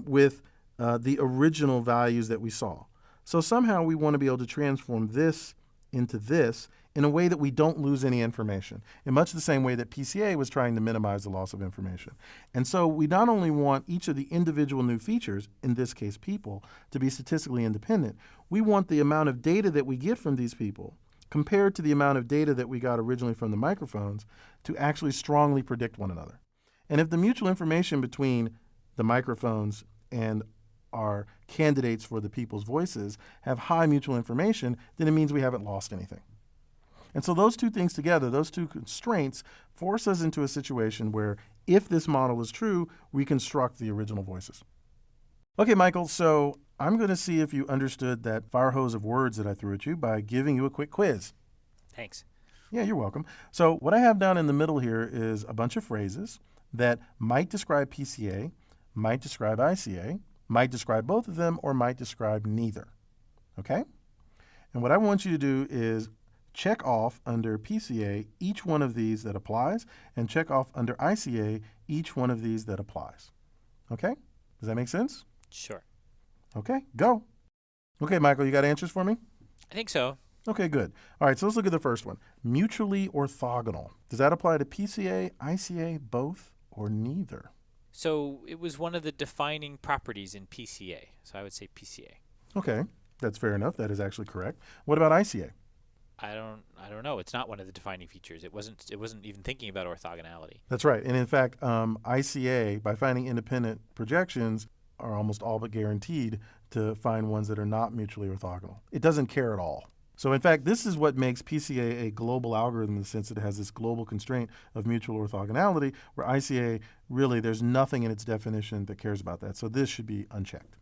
with the original values that we saw. So somehow we want to be able to transform this into this in a way that we don't lose any information, in much the same way that PCA was trying to minimize the loss of information. And so we not only want each of the individual new features, in this case people, to be statistically independent, we want the amount of data that we get from these people compared to the amount of data that we got originally from the microphones to actually strongly predict one another. And if the mutual information between the microphones and our candidates for the people's voices have high mutual information, then it means we haven't lost anything. And so those two things together, those two constraints, force us into a situation where if this model is true, we construct the original voices. Okay, Michael, so I'm going to see if you understood that fire hose of words that I threw at you by giving you a quick quiz. Thanks. Yeah, you're welcome. So what I have down in the middle here is a bunch of phrases that might describe PCA, might describe ICA, might describe both of them, or might describe neither. Okay? And what I want you to do is check off under PCA each one of these that applies, and check off under ICA each one of these that applies. Okay? Does that make sense? Sure. Okay, go. Okay, Michael, you got answers for me? I think so. Okay, good. All right, so let's look at the first one. Mutually orthogonal. Does that apply to PCA, ICA, both, or neither? So it was one of the defining properties in PCA. So I would say PCA. Okay, that's fair enough. That is actually correct. What about ICA? I don't know. It's not one of the defining features. It wasn't even thinking about orthogonality. That's right. And in fact, ICA, by finding independent projections, are almost all but guaranteed to find ones that are not mutually orthogonal. It doesn't care at all. So in fact, this is what makes PCA a global algorithm in the sense that it has this global constraint of mutual orthogonality, where ICA, really, there's nothing in its definition that cares about that. So this should be unchecked.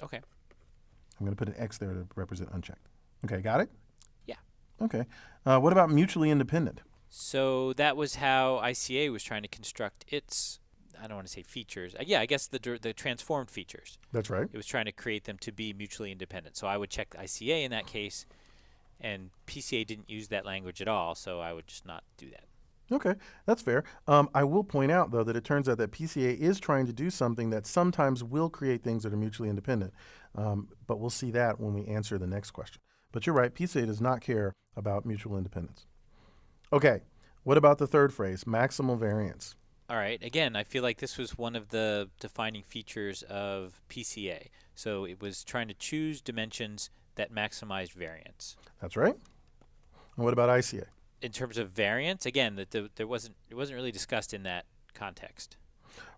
Okay. I'm going to put an X there to represent unchecked. Okay, got it? Yeah. Okay. What about mutually independent? So that was how ICA was trying to construct its, I don't want to say features. Yeah, I guess the transformed features. That's right. It was trying to create them to be mutually independent. So I would check ICA in that case, and PCA didn't use that language at all, so I would just not do that. Okay, that's fair. I will point out, though, that it turns out that PCA is trying to do something that sometimes will create things that are mutually independent. But we'll see that when we answer the next question. But you're right, PCA does not care about mutual independence. Okay, what about the third phrase, maximal variance? All right. Again, I feel like this was one of the defining features of PCA. So it was trying to choose dimensions that maximized variance. That's right. And what about ICA? In terms of variance, again, it wasn't really discussed in that context.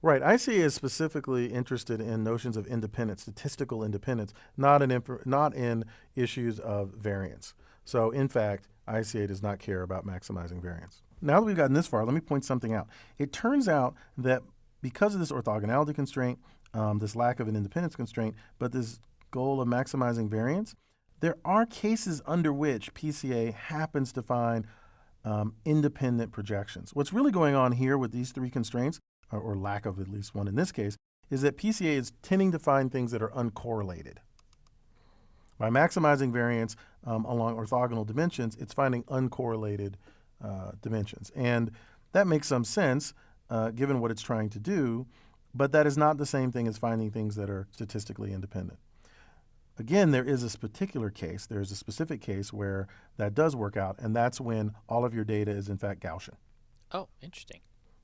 Right. ICA is specifically interested in notions of independence, statistical independence, not in issues of variance. So in fact, ICA does not care about maximizing variance. Now that we've gotten this far, let me point something out. It turns out that because of this orthogonality constraint, this lack of an independence constraint, but this goal of maximizing variance, there are cases under which PCA happens to find independent projections. What's really going on here with these three constraints, or lack of at least one in this case, is that PCA is tending to find things that are uncorrelated. By maximizing variance along orthogonal dimensions, it's finding uncorrelated dimensions. And that makes some sense given what it's trying to do, but that is not the same thing as finding things that are statistically independent. Again, there is a particular case, there's a specific case where that does work out, and that's when all of your data is in fact Gaussian. Oh, interesting.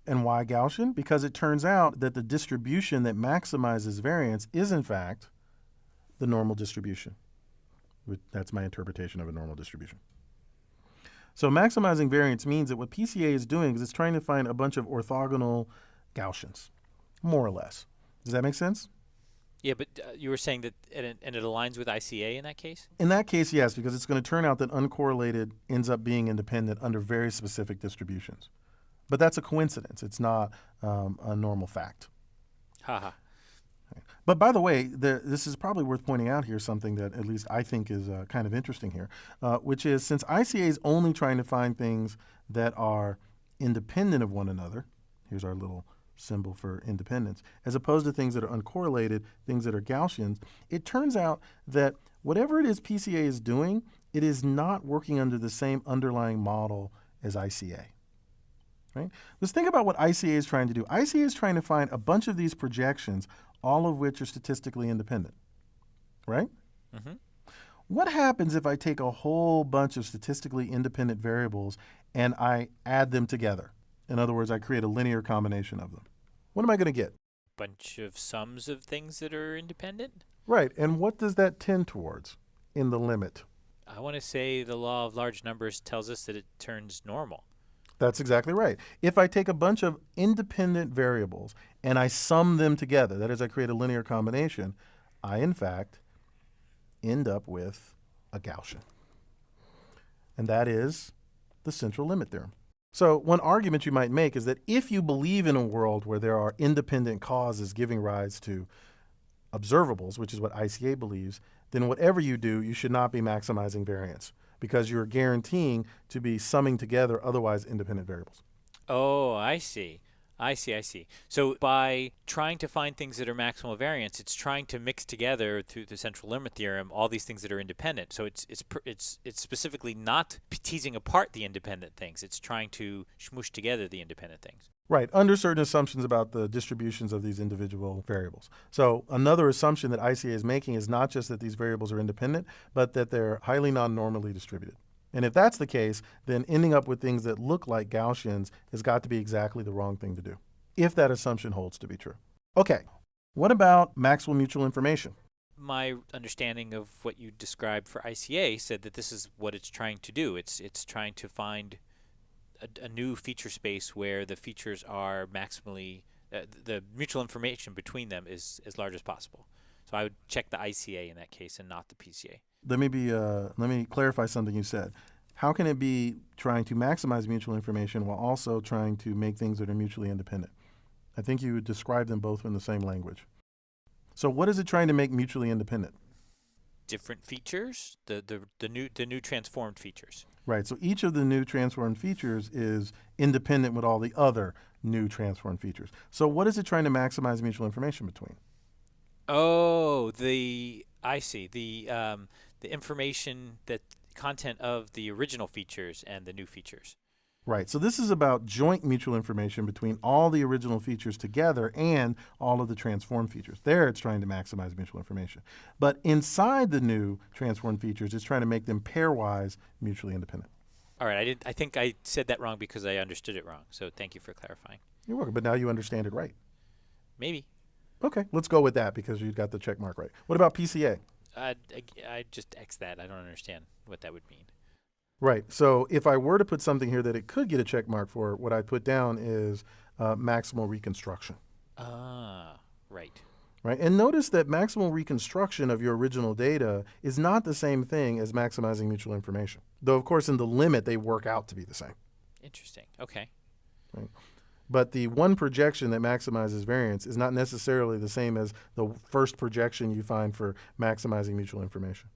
And why Gaussian? Because it turns out that the distribution that maximizes variance is in fact the normal distribution. That's my interpretation of a normal distribution. So maximizing variance means that what PCA is doing is it's trying to find a bunch of orthogonal Gaussians, more or less. Does that make sense? Yeah, but you were saying that it aligns with ICA in that case? In that case, yes, because it's going to turn out that uncorrelated ends up being independent under very specific distributions. But that's a coincidence. It's not a normal fact. Haha. But by the way, this is probably worth pointing out here, something that at least I think is kind of interesting here, which is since ICA is only trying to find things that are independent of one another, here's our little symbol for independence, as opposed to things that are uncorrelated, things that are Gaussians, it turns out that whatever it is PCA is doing, it is not working under the same underlying model as ICA. Right? Let's think about what ICA is trying to do. ICA is trying to find a bunch of these projections, all of which are statistically independent, right? Mm-hmm. What happens if I take a whole bunch of statistically independent variables and I add them together? In other words, I create a linear combination of them. What am I going to get? Bunch of sums of things that are independent? Right, and what does that tend towards in the limit? I want to say the law of large numbers tells us that it turns normal. That's exactly right. If I take a bunch of independent variables and I sum them together, that is, I create a linear combination, I, in fact, end up with a Gaussian. And that is the central limit theorem. So one argument you might make is that if you believe in a world where there are independent causes giving rise to observables, which is what ICA believes, then whatever you do, you should not be maximizing variance because you're guaranteeing to be summing together otherwise independent variables. Oh, I see. I see. So by trying to find things that are maximal variance, it's trying to mix together through the central limit theorem all these things that are independent. So it's specifically not teasing apart the independent things. It's trying to smoosh together the independent things. Right, under certain assumptions about the distributions of these individual variables. So another assumption that ICA is making is not just that these variables are independent, but that they're highly non-normally distributed. And if that's the case, then ending up with things that look like Gaussians has got to be exactly the wrong thing to do, if that assumption holds to be true. Okay, what about maximal mutual information? My understanding of what you described for ICA said that this is what it's trying to do. It's trying to find a new feature space where the features are maximally, the mutual information between them is as large as possible. So I would check the ICA in that case and not the PCA. Let me clarify something you said. How can it be trying to maximize mutual information while also trying to make things that are mutually independent? I think you would describe them both in the same language. So what is it trying to make mutually independent? Different features, the new transformed features. Right, so each of the new transformed features is independent with all the other new transformed features. So what is it trying to maximize mutual information between? Oh, I see. The information, that content of the original features and the new features. Right, so this is about joint mutual information between all the original features together and all of the transformed features. There it's trying to maximize mutual information. But inside the new transformed features, it's trying to make them pairwise mutually independent. All right, I think I said that wrong because I understood it wrong. So thank you for clarifying. You're welcome, but now you understand it right. Maybe. Okay, let's go with that because you got the check mark right. What about PCA? I just X that. I don't understand what that would mean. Right. So if I were to put something here that it could get a check mark for, what I'd put down is maximal reconstruction. Ah, right. Right. And notice that maximal reconstruction of your original data is not the same thing as maximizing mutual information. Though, of course, in the limit, they work out to be the same. Interesting. Okay. Right. But the one projection that maximizes variance is not necessarily the same as the first projection you find for maximizing mutual information.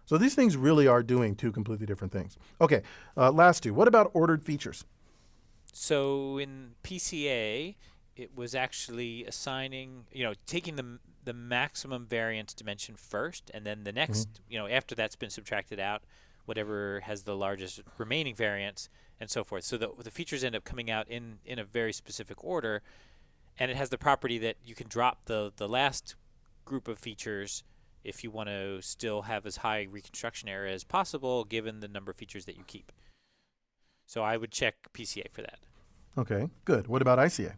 So these things really are doing two completely different things. Okay, last two. What about ordered features? So in PCA, it was actually assigning, taking the maximum variance dimension first, and then the next, after that's been subtracted out, whatever has the largest remaining variance, and so forth. So the features end up coming out in a very specific order, and it has the property that you can drop the last group of features if you want to still have as high reconstruction error as possible given the number of features that you keep. So I would check PCA for that. Okay, good. What about ICA?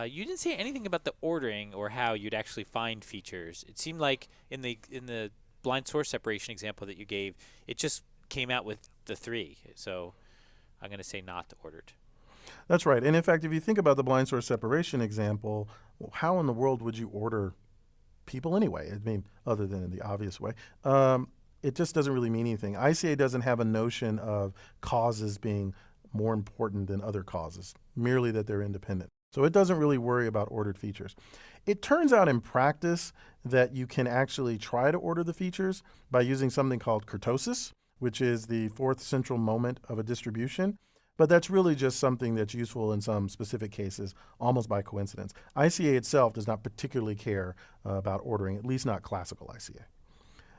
You didn't say anything about the ordering or how you'd actually find features. It seemed like in the blind source separation example that you gave, it just came out with the 3. So I'm going to say not ordered. That's right. And in fact, if you think about the blind source separation example, well, how in the world would you order people anyway? I mean, other than in the obvious way. It just doesn't really mean anything. ICA doesn't have a notion of causes being more important than other causes, merely that they're independent. So it doesn't really worry about ordered features. It turns out in practice that you can actually try to order the features by using something called kurtosis, which is the fourth central moment of a distribution. But that's really just something that's useful in some specific cases, almost by coincidence. ICA itself does not particularly care about ordering, at least not classical ICA.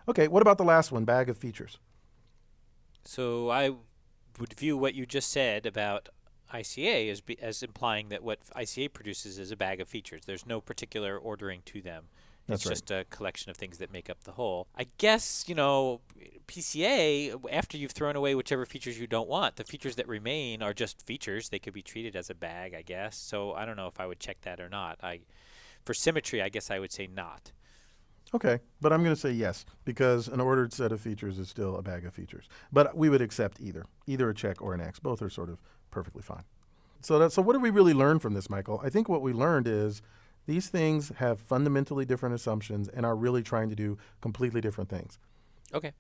Okay, what about the last one, bag of features? So I would view what you just said about ICA as implying that what ICA produces is a bag of features. There's no particular ordering to them. It's just a collection of things that make up the whole. I guess, PCA, after you've thrown away whichever features you don't want, the features that remain are just features. They could be treated as a bag, I guess. So I don't know if I would check that or not. For symmetry, I guess I would say not. Okay, but I'm going to say yes, because an ordered set of features is still a bag of features. But we would accept either a check or an X. Both are sort of perfectly fine. So what did we really learn from this, Michael? I think what we learned is these things have fundamentally different assumptions and are really trying to do completely different things. Okay.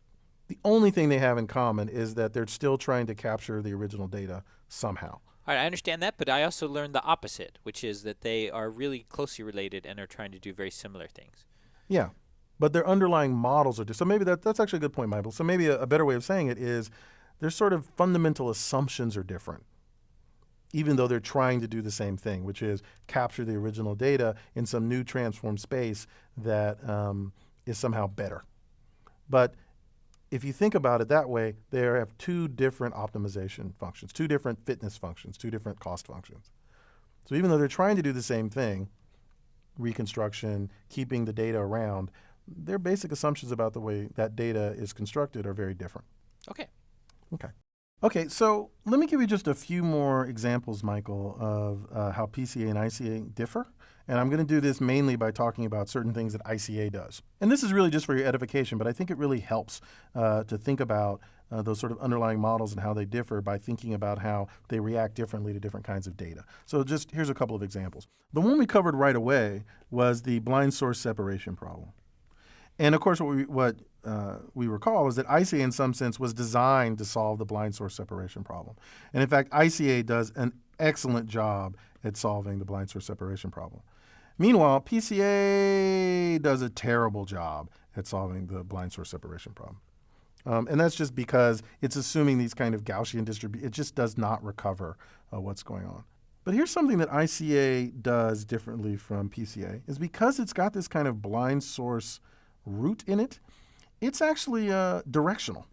The only thing they have in common is that they're still trying to capture the original data somehow. All right, I understand that, but I also learned the opposite, which is that they are really closely related and are trying to do very similar things. Yeah, but their underlying models are different. So maybe that's actually a good point, Michael. So maybe a better way of saying it is their sort of fundamental assumptions are different, even though they're trying to do the same thing, which is capture the original data in some new transformed space that is somehow better. But if you think about it that way, they have two different optimization functions, two different fitness functions, two different cost functions. So even though they're trying to do the same thing, reconstruction, keeping the data around, their basic assumptions about the way that data is constructed are very different. Okay. Okay, so let me give you just a few more examples, Michael, of how PCA and ICA differ. And I'm going to do this mainly by talking about certain things that ICA does. And this is really just for your edification, but I think it really helps to think about those sort of underlying models and how they differ by thinking about how they react differently to different kinds of data. So just here's a couple of examples. The one we covered right away was the blind source separation problem. And of course, what we recall is that ICA in some sense was designed to solve the blind source separation problem. And in fact, ICA does an excellent job at solving the blind source separation problem. Meanwhile, PCA does a terrible job at solving the blind source separation problem. And that's just because it's assuming these kind of Gaussian distributions. It just does not recover what's going on. But here's something that ICA does differently from PCA, is because it's got this kind of blind source root in it, it's actually directional.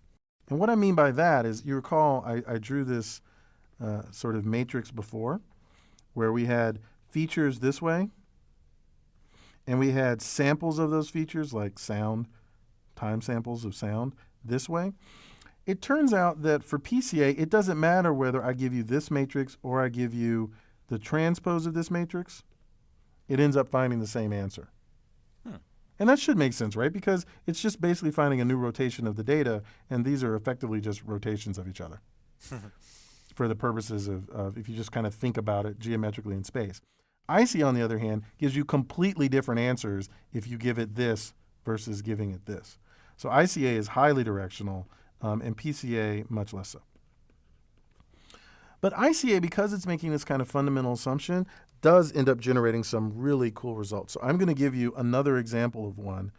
And what I mean by that is, you recall I drew this sort of matrix before where we had features this way, and we had samples of those features like sound, time samples of sound this way. It turns out that for PCA, it doesn't matter whether I give you this matrix or I give you the transpose of this matrix. It ends up finding the same answer. And that should make sense, right? Because it's just basically finding a new rotation of the data, and these are effectively just rotations of each other for the purposes of if you just kind of think about it geometrically in space. IC, on the other hand, gives you completely different answers if you give it this versus giving it this. So ICA is highly directional, and PCA much less so. But ICA, because it's making this kind of fundamental assumption, does end up generating some really cool results. So I'm going to give you another example of one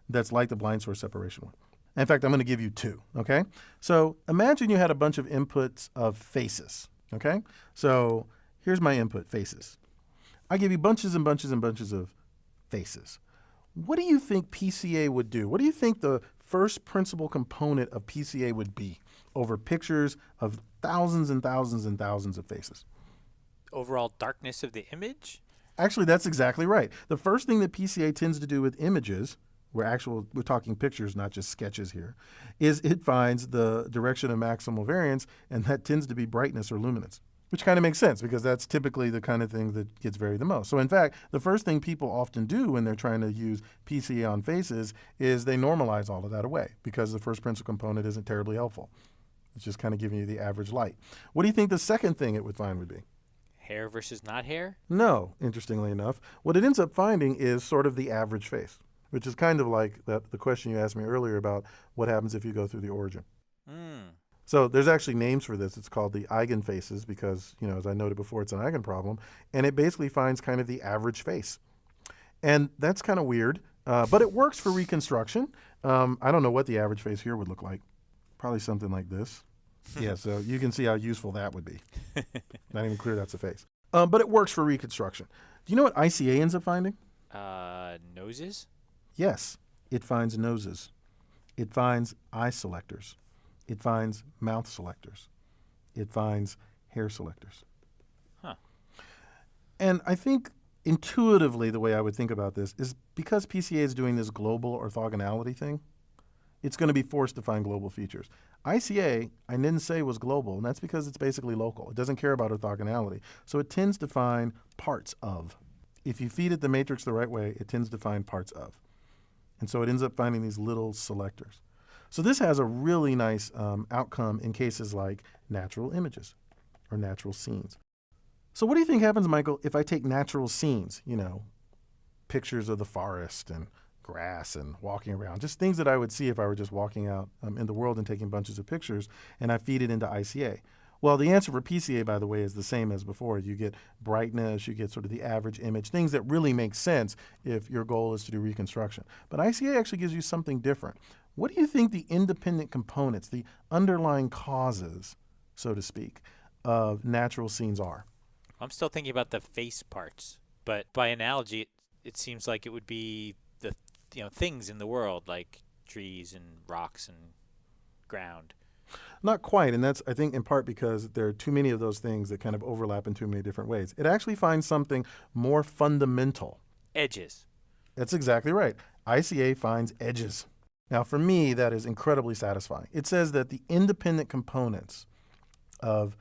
that's like the blind source separation one. In fact, I'm going to give you two, okay? So imagine you had a bunch of inputs of faces, okay? So here's my input, faces. I give you bunches and bunches and bunches of faces. What do you think PCA would do? What do you think the first principal component of PCA would be over pictures of thousands and thousands and thousands of faces? Overall darkness of the image? Actually, that's exactly right. The first thing that PCA tends to do with images, we're talking pictures, not just sketches here, is it finds the direction of maximal variance, and that tends to be brightness or luminance. Which kind of makes sense because that's typically the kind of thing that gets varied the most. So in fact, the first thing people often do when they're trying to use PCA on faces is they normalize all of that away because the first principal component isn't terribly helpful. It's just kind of giving you the average light. What do you think the second thing it would find would be? Hair versus not hair? No, interestingly enough. What it ends up finding is sort of the average face, which is kind of like the question you asked me earlier about what happens if you go through the origin. So there's actually names for this. It's called the eigenfaces because, as I noted before, it's an eigen problem. And it basically finds kind of the average face. And that's kind of weird, but it works for reconstruction. I don't know what the average face here would look like. Probably something like this. Yeah, so you can see how useful that would be. Not even clear that's a face. But it works for reconstruction. Do you know what ICA ends up finding? Noses? Yes, it finds noses. It finds eye selectors. It finds mouth selectors. It finds hair selectors. And I think intuitively the way I would think about this is because PCA is doing this global orthogonality thing, it's going to be forced to find global features. ICA, I didn't say was global, and that's because it's basically local. It doesn't care about orthogonality. So it tends to find parts of. If you feed it the matrix the right way, it tends to find parts of. And so it ends up finding these little selectors. So this has a really nice outcome in cases like natural images or natural scenes. So what do you think happens, Michael, if I take natural scenes, pictures of the forest and grass and walking around, just things that I would see if I were just walking out in the world and taking bunches of pictures, and I feed it into ICA. Well, the answer for PCA, by the way, is the same as before. You get brightness, you get sort of the average image, things that really make sense if your goal is to do reconstruction. But ICA actually gives you something different. What do you think the independent components, the underlying causes, so to speak, of natural scenes are? I'm still thinking about the face parts, but by analogy, it seems like it would be the things in the world, like trees and rocks and ground. Not quite, and that's, I think, in part because there are too many of those things that kind of overlap in too many different ways. It actually finds something more fundamental. Edges. That's exactly right. ICA finds edges. Now, for me, that is incredibly satisfying. It says that the independent components of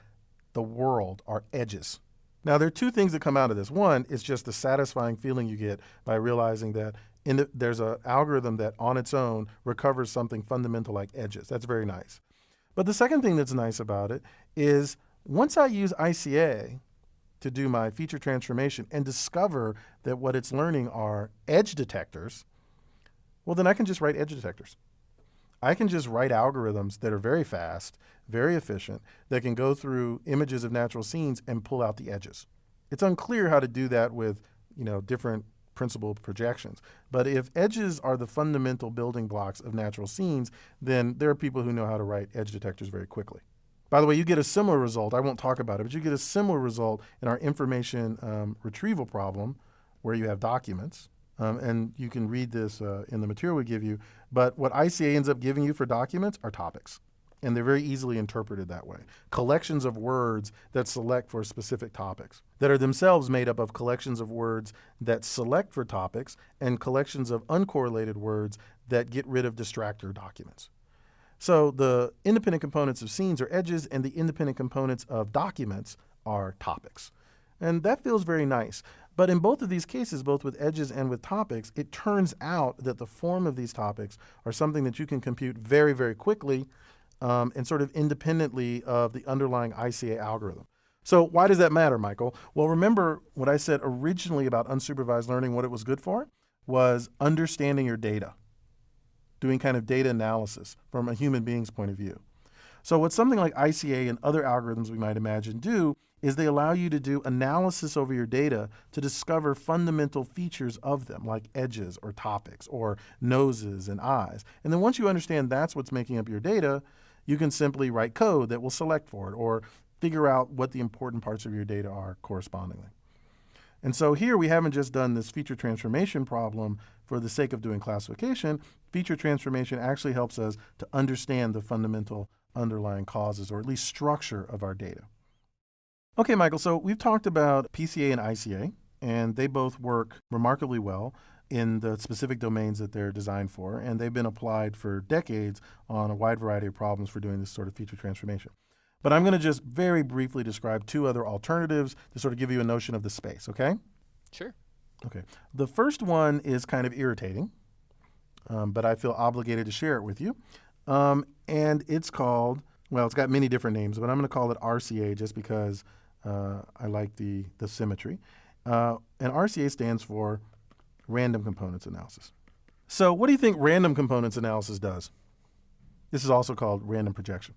the world are edges. Now, there are two things that come out of this. One is just the satisfying feeling you get by realizing that there's an algorithm that on its own recovers something fundamental like edges. That's very nice. But the second thing that's nice about it is once I use ICA to do my feature transformation and discover that what it's learning are edge detectors, well, then I can just write edge detectors. I can just write algorithms that are very fast, very efficient, that can go through images of natural scenes and pull out the edges. It's unclear how to do that with, different principal projections. But if edges are the fundamental building blocks of natural scenes, then there are people who know how to write edge detectors very quickly. By the way, you get a similar result. I won't talk about it, but you get a similar result in our information retrieval problem where you have documents. And you can read this in the material we give you. But what ICA ends up giving you for documents are topics. And they're very easily interpreted that way. Collections of words that select for specific topics that are themselves made up of collections of words that select for topics and collections of uncorrelated words that get rid of distractor documents. So the independent components of scenes are edges, and the independent components of documents are topics. And that feels very nice. But in both of these cases, both with edges and with topics, it turns out that the form of these topics are something that you can compute very, very quickly and sort of independently of the underlying ICA algorithm. So why does that matter, Michael? Well, remember what I said originally about unsupervised learning, what it was good for was understanding your data, doing kind of data analysis from a human being's point of view. So what something like ICA and other algorithms we might imagine do is they allow you to do analysis over your data to discover fundamental features of them, like edges or topics or noses and eyes. And then once you understand that's what's making up your data, you can simply write code that will select for it or figure out what the important parts of your data are correspondingly. And so here we haven't just done this feature transformation problem for the sake of doing classification. Feature transformation actually helps us to understand the fundamental underlying causes, or at least structure, of our data. Okay, Michael, so we've talked about PCA and ICA, and they both work remarkably well in the specific domains that they're designed for, and they've been applied for decades on a wide variety of problems for doing this sort of feature transformation. But I'm going to just very briefly describe two other alternatives to sort of give you a notion of the space, okay? Sure. Okay. The first one is kind of irritating, but I feel obligated to share it with you. And it's called, well, it's got many different names, but I'm going to call it RCA just because I like the symmetry. And RCA stands for Random Components Analysis. So what do you think random components analysis does? This is also called random projection.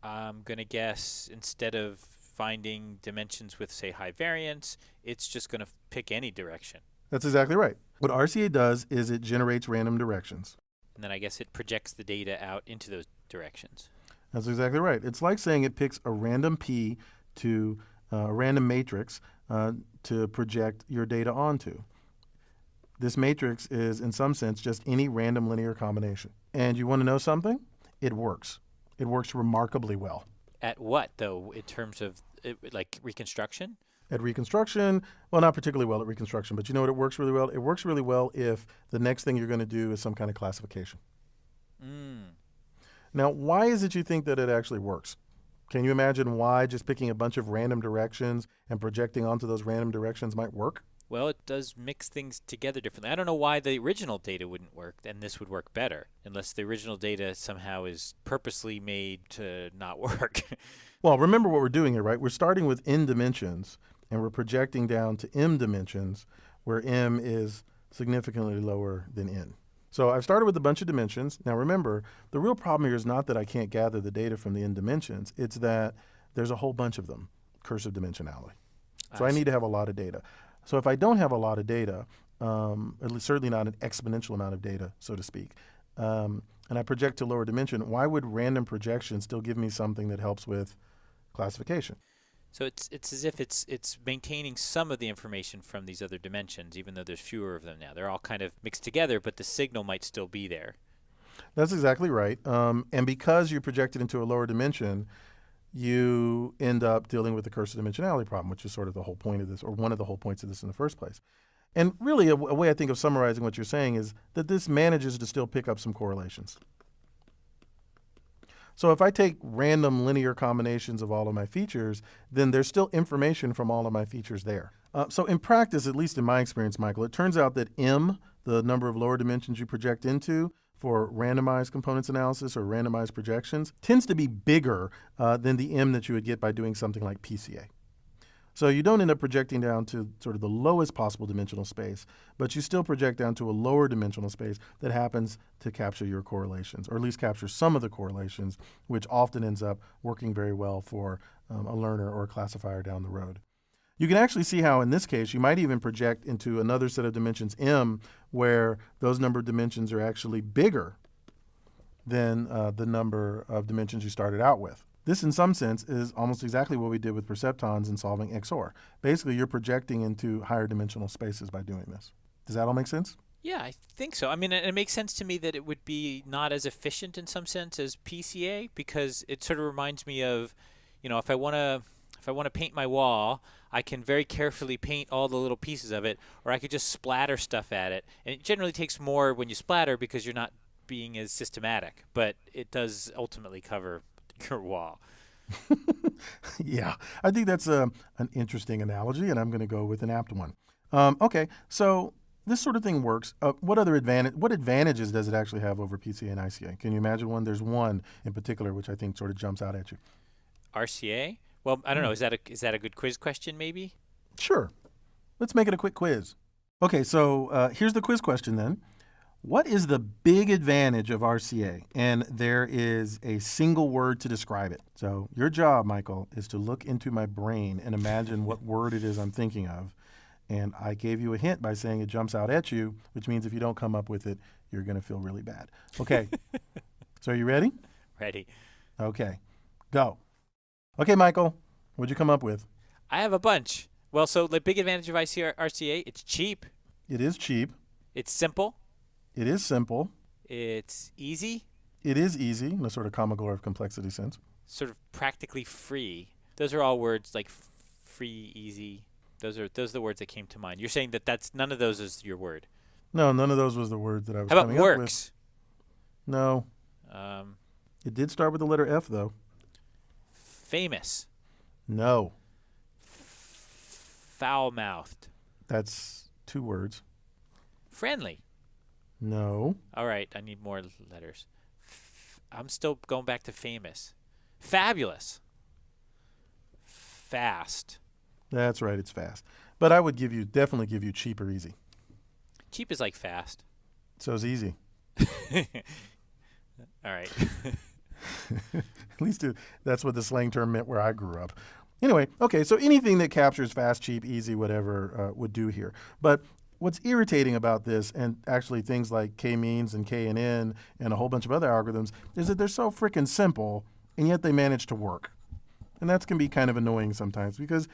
I'm going to guess instead of finding dimensions with, say, high variance, it's just going to pick any direction. That's exactly right. What RCA does is it generates random directions. And then I guess it projects the data out into those directions. That's exactly right. It's like saying it picks a random P to a random matrix to project your data onto. This matrix is, in some sense, just any random linear combination. And you want to know something? It works. It works remarkably well. At what, though, in terms of like reconstruction? At reconstruction, well, not particularly well at reconstruction, but you know what it works really well? It works really well if the next thing you're going to do is some kind of classification. Now, why is it you think that it actually works? Can you imagine why just picking a bunch of random directions and projecting onto those random directions might work? Well, it does mix things together differently. I don't know why the original data wouldn't work and this would work better, unless the original data somehow is purposely made to not work. Well, remember what we're doing here, right? We're starting with n dimensions, and we're projecting down to m dimensions, where m is significantly lower than n. So I've started with a bunch of dimensions. Now remember, the real problem here is not that I can't gather the data from the n dimensions. It's that there's a whole bunch of them, cursive dimensionality. So I need to have a lot of data. So if I don't have a lot of data, at least certainly not an exponential amount of data, so to speak, and I project to lower dimension, why would random projection still give me something that helps with classification? So it's as if it's maintaining some of the information from these other dimensions, even though there's fewer of them now. They're all kind of mixed together, but the signal might still be there. That's exactly right. And because you project it into a lower dimension, you end up dealing with the cursive dimensionality problem, which is sort of the whole point of this, or one of the whole points of this in the first place. And really, a way I think of summarizing what you're saying is that this manages to still pick up some correlations. So if I take random linear combinations of all of my features, then there's still information from all of my features there. So in practice, at least in my experience, Michael, it turns out that M, the number of lower dimensions you project into for randomized components analysis or randomized projections, tends to be bigger than the M that you would get by doing something like PCA. So you don't end up projecting down to sort of the lowest possible dimensional space, but you still project down to a lower dimensional space that happens to capture your correlations, or at least capture some of the correlations, which often ends up working very well for a learner or a classifier down the road. You can actually see how in this case you might even project into another set of dimensions M where those number of dimensions are actually bigger than the number of dimensions you started out with. This, in some sense, is almost exactly what we did with perceptons in solving XOR. Basically, you're projecting into higher dimensional spaces by doing this. Does that all make sense? Yeah, I think so. I mean, it makes sense to me that it would be not as efficient in some sense as PCA, because it sort of reminds me of, if I want to paint my wall, I can very carefully paint all the little pieces of it, or I could just splatter stuff at it. And it generally takes more when you splatter because you're not being as systematic, but it does ultimately cover your wall. Yeah, I think that's an interesting analogy, and I'm going to go with an apt one. Okay, so this sort of thing works. What advantages does it actually have over PCA and ICA? Can you imagine one? There's one in particular which I think sort of jumps out at you. RCA? Well, I don't know. Is that a good quiz question, maybe? Sure. Let's make it a quick quiz. Okay, so here's the quiz question then. What is the big advantage of RCA? And there is a single word to describe it. So your job, Michael, is to look into my brain and imagine what word it is I'm thinking of. And I gave you a hint by saying it jumps out at you, which means if you don't come up with it, you're going to feel really bad. Okay. So are you ready? Ready. Okay. Go. Okay, Michael, what'd you come up with? I have a bunch. Well, so the big advantage of RCA, it's cheap. It is cheap. It's simple. It is simple. It's easy. It is easy in a sort of comical or complexity sense. Sort of practically free. Those are all words like free, easy. Those are the words that came to mind. You're saying that's none of those is your word. No, none of those was the word that I was How about coming up works? with. No. It did start with the letter F, though. Famous. No. Foul-mouthed. That's 2 words. Friendly. No. All right, I need more letters. I'm still going back to famous. Fabulous. Fast. That's right, it's fast. But I would definitely give you cheap or easy. Cheap is like fast. So is easy. All right. At least that's what the slang term meant where I grew up. Anyway, okay, so anything that captures fast, cheap, easy, whatever would do here. But what's irritating about this, and actually things like k-means and k-and-n and a whole bunch of other algorithms, is that they're so freaking simple, and yet they manage to work. And that can be kind of annoying sometimes because,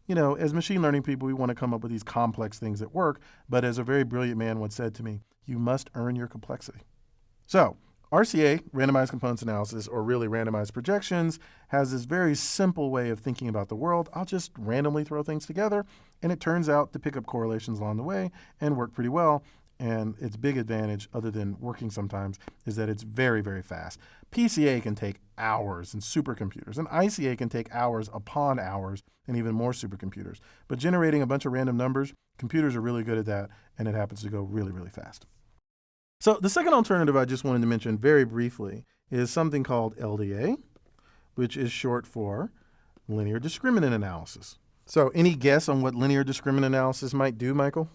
as machine learning people, we want to come up with these complex things that work. But as a very brilliant man once said to me, you must earn your complexity. So RCA, randomized components analysis, or really randomized projections, has this very simple way of thinking about the world. I'll just randomly throw things together, and it turns out to pick up correlations along the way and work pretty well. And its big advantage, other than working sometimes, is that it's very, very fast. PCA can take hours in supercomputers, and ICA can take hours upon hours in even more supercomputers. But generating a bunch of random numbers, computers are really good at that, and it happens to go really, really fast. So the second alternative I just wanted to mention very briefly is something called LDA, which is short for linear discriminant analysis. So any guess on what linear discriminant analysis might do, Michael?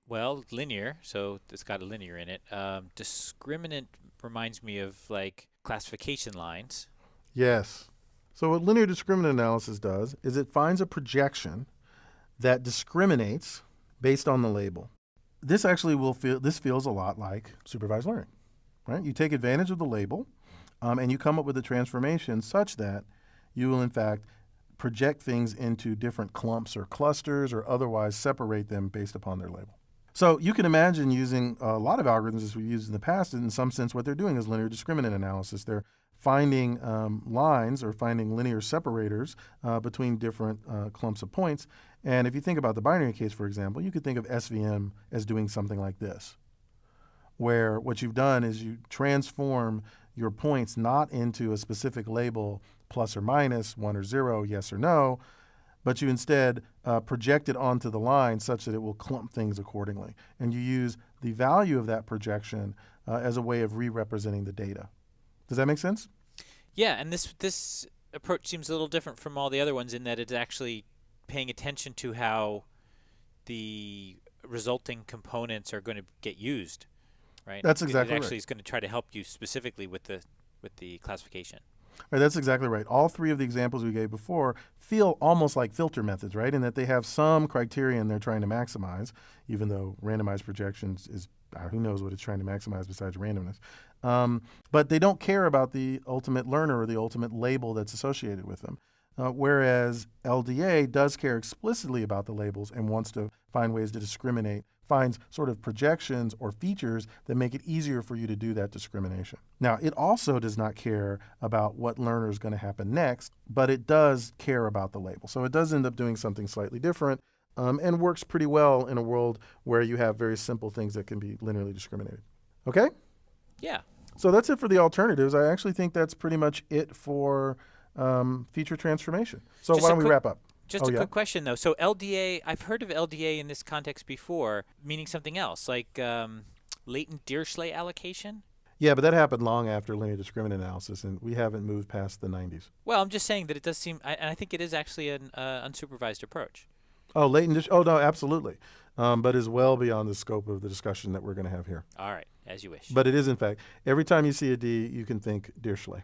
Well, linear, so it's got a linear in it. Discriminant reminds me of like classification lines. Yes. So what linear discriminant analysis does is it finds a projection that discriminates based on the label. This actually feels a lot like supervised learning, right? You take advantage of the label, and you come up with a transformation such that you will in fact project things into different clumps or clusters or otherwise separate them based upon their label. So you can imagine using a lot of algorithms as we've used in the past. In some sense, what they're doing is linear discriminant analysis. They're finding lines or finding linear separators between different clumps of points. And if you think about the binary case, for example, you could think of SVM as doing something like this, where what you've done is you transform your points not into a specific label, plus or minus, 1 or 0, yes or no, but you instead project it onto the line such that it will clump things accordingly. And you use the value of that projection as a way of re-representing the data. Does that make sense? Yeah, and this approach seems a little different from all the other ones in that it's actually paying attention to how the resulting components are going to get used, right? That's exactly it right. actually is going to try to help you specifically with the classification. Right, that's exactly right. All three of the examples we gave before feel almost like filter methods, right? In that they have some criterion they're trying to maximize, even though randomized projections is, who knows what it's trying to maximize besides randomness. But they don't care about the ultimate learner or the ultimate label that's associated with them. Whereas LDA does care explicitly about the labels and wants to find ways to discriminate, finds sort of projections or features that make it easier for you to do that discrimination. Now, it also does not care about what learner is going to happen next, but it does care about the label. So it does end up doing something slightly different and works pretty well in a world where you have very simple things that can be linearly discriminated. Okay? Yeah. So that's it for the alternatives. I actually think that's pretty much it for feature transformation. So Just why a don't we quick- wrap up? Just a quick question, though. So LDA, I've heard of LDA in this context before, meaning something else, like latent Dirichlet allocation. Yeah, but that happened long after linear discriminant analysis, and we haven't moved past the 90s. Well, I'm just saying that it does seem, and I think it is actually an unsupervised approach. Oh, oh, no, absolutely. But is well beyond the scope of the discussion that we're going to have here. All right, as you wish. But it is, in fact, every time you see a D, you can think Dirichlet.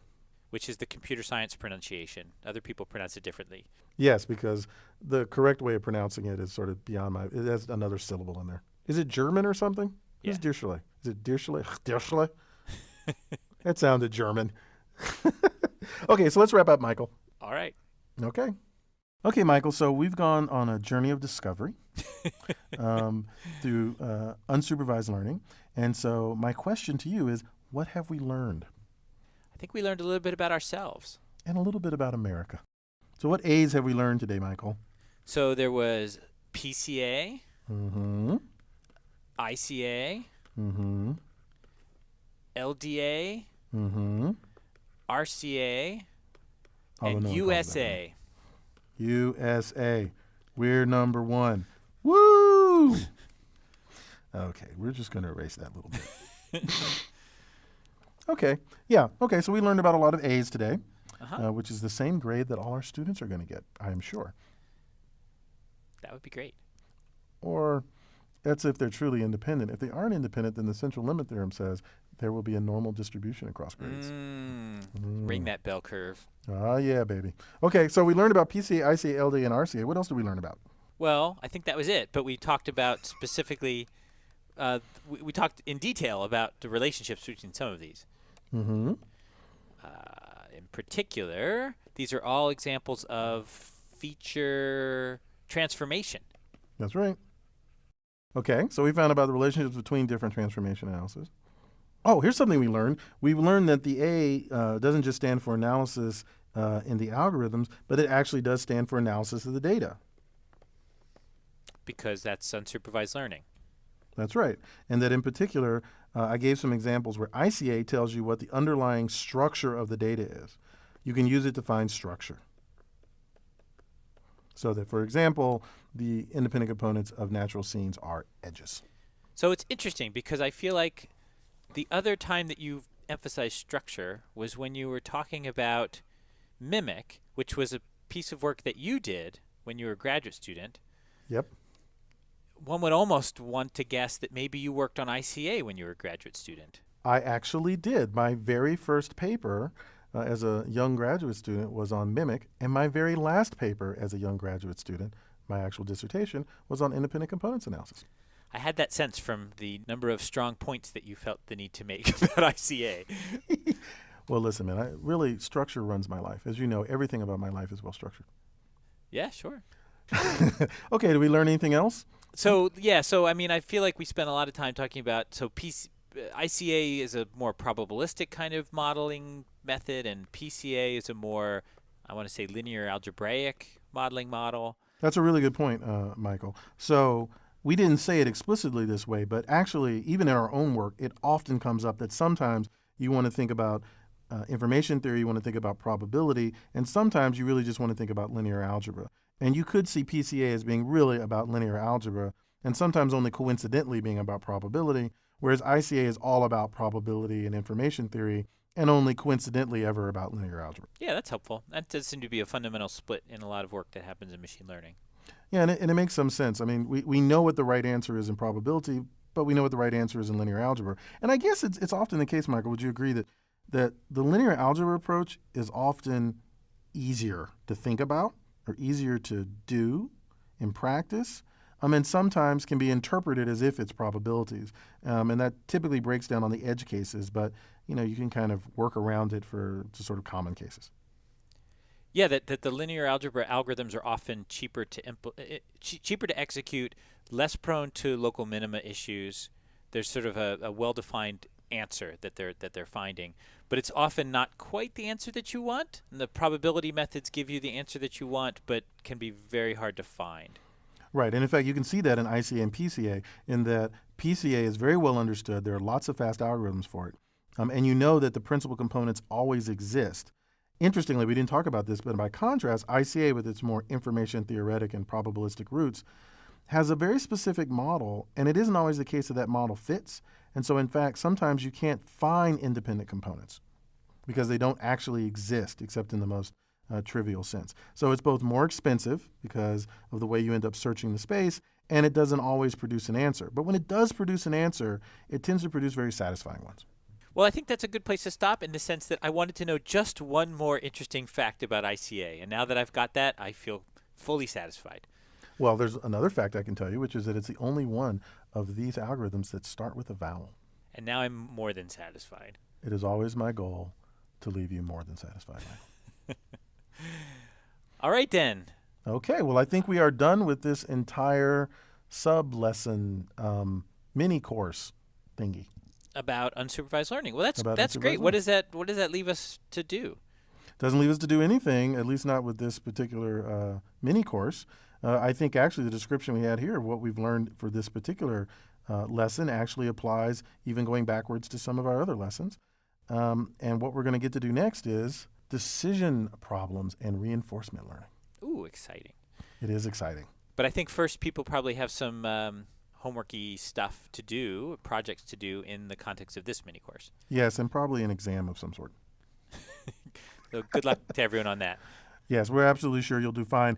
Which is the computer science pronunciation. Other people pronounce it differently. Yes, because the correct way of pronouncing it is sort of beyond it has another syllable in there. Is it German or something? Yeah. Who's Dirichlet? Is it Dirichlet? Dirichlet? That sounded German. Okay, so let's wrap up, Michael. All right. Okay. Okay, Michael, so we've gone on a journey of discovery through unsupervised learning. And so my question to you is, what have we learned? I think we learned a little bit about ourselves. And a little bit about America. So what A's have we learned today, Michael? So there was PCA, Mm-hmm. ICA, Mm-hmm. LDA, Mm-hmm. RCA, Although and no one calls it that USA. one. USA. We're number one. Woo! Okay, we're just going to erase that little bit. Okay. Yeah. Okay. So we learned about a lot of A's today, which is the same grade that all our students are going to get, I am sure. That would be great. Or that's if they're truly independent. If they aren't independent, then the central limit theorem says there will be a normal distribution across grades. Ring that bell curve. Ah, yeah, baby. Okay. So we learned about PCA, ICA, LD, and RCA. What else did we learn about? Well, I think that was it. But we talked about specifically, we talked in detail about the relationships between some of these. Mm-hmm. In particular, these are all examples of feature transformation. That's right. Okay, so we found about the relationships between different transformation analysis. Oh, here's something we learned. We learned that the A doesn't just stand for analysis in the algorithms, but it actually does stand for analysis of the data. Because that's unsupervised learning. That's right. And that in particular, I gave some examples where ICA tells you what the underlying structure of the data is. You can use it to find structure. So that, for example, the independent components of natural scenes are edges. So it's interesting because I feel like the other time that you emphasized structure was when you were talking about Mimic, which was a piece of work that you did when you were a graduate student. Yep. one would almost want to guess that maybe you worked on ICA when you were a graduate student. I actually did. My very first paper as a young graduate student was on Mimic, and my very last paper as a young graduate student, my actual dissertation, was on independent components analysis. I had that sense from the number of strong points that you felt the need to make about ICA. Well, listen, man, really, structure runs my life. As you know, everything about my life is well structured. Yeah, sure. Okay, did we learn anything else? So, I mean, I feel like we spent a lot of time talking about, ICA is a more probabilistic kind of modeling method, and PCA is a more, I want to say, linear algebraic modeling model. That's a really good point, Michael. So we didn't say it explicitly this way, but actually, even in our own work, it often comes up that sometimes you want to think about information theory, you want to think about probability, and sometimes you really just want to think about linear algebra. And you could see PCA as being really about linear algebra, and sometimes only coincidentally being about probability, whereas ICA is all about probability and information theory, and only coincidentally ever about linear algebra. Yeah, that's helpful. That does seem to be a fundamental split in a lot of work that happens in machine learning. Yeah, and it makes some sense. I mean, we know what the right answer is in probability, but we know what the right answer is in linear algebra. And I guess it's often the case, Michael, would you agree that the linear algebra approach is often easier to think about or easier to do in practice, and sometimes can be interpreted as if it's probabilities. And that typically breaks down on the edge cases, but you can kind of work around it for sort of common cases. Yeah, that the linear algebra algorithms are often cheaper to execute, less prone to local minima issues. There's sort of a well-defined answer that they're finding, but it's often not quite the answer that you want. And the probability methods give you the answer that you want, but can be very hard to find. Right, and in fact, you can see that in ICA and PCA, in that PCA is very well understood. There are lots of fast algorithms for it, and you know that the principal components always exist. Interestingly, we didn't talk about this, but by contrast, ICA, with its more information theoretic and probabilistic roots, has a very specific model, and it isn't always the case that that model fits. And so, in fact, sometimes you can't find independent components because they don't actually exist except in the most trivial sense. So it's both more expensive because of the way you end up searching the space, and it doesn't always produce an answer. But when it does produce an answer, it tends to produce very satisfying ones. Well, I think that's a good place to stop in the sense that I wanted to know just one more interesting fact about ICA. And now that I've got that, I feel fully satisfied. Well, there's another fact I can tell you, which is that it's the only one of these algorithms that start with a vowel. And now I'm more than satisfied. It is always my goal to leave you more than satisfied, Michael. All right, then. Okay, well, I think we are done with this entire sub-lesson mini course thingy. About unsupervised learning. Well, that's Unsupervised great. What learning. does that leave us to do? Doesn't leave us to do anything, at least not with this particular mini course. I think actually the description we had here of what we've learned for this particular lesson actually applies even going backwards to some of our other lessons. And what we're going to get to do next is decision problems and reinforcement learning. Ooh, exciting. It is exciting. But I think first people probably have some homeworky stuff to do, projects to do in the context of this mini course. Yes, and probably an exam of some sort. So good luck to everyone on that. Yes, we're absolutely sure you'll do fine.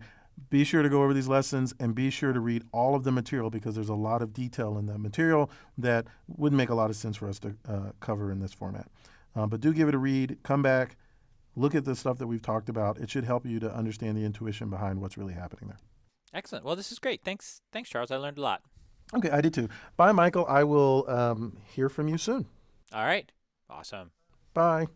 Be sure to go over these lessons and be sure to read all of the material because there's a lot of detail in the material that wouldn't make a lot of sense for us to cover in this format. But do give it a read, come back, look at the stuff that we've talked about. It should help you to understand the intuition behind what's really happening there. Excellent. Well, this is great. Thanks, Charles. I learned a lot. Okay, I did too. Bye, Michael. I will hear from you soon. All right. Awesome. Bye.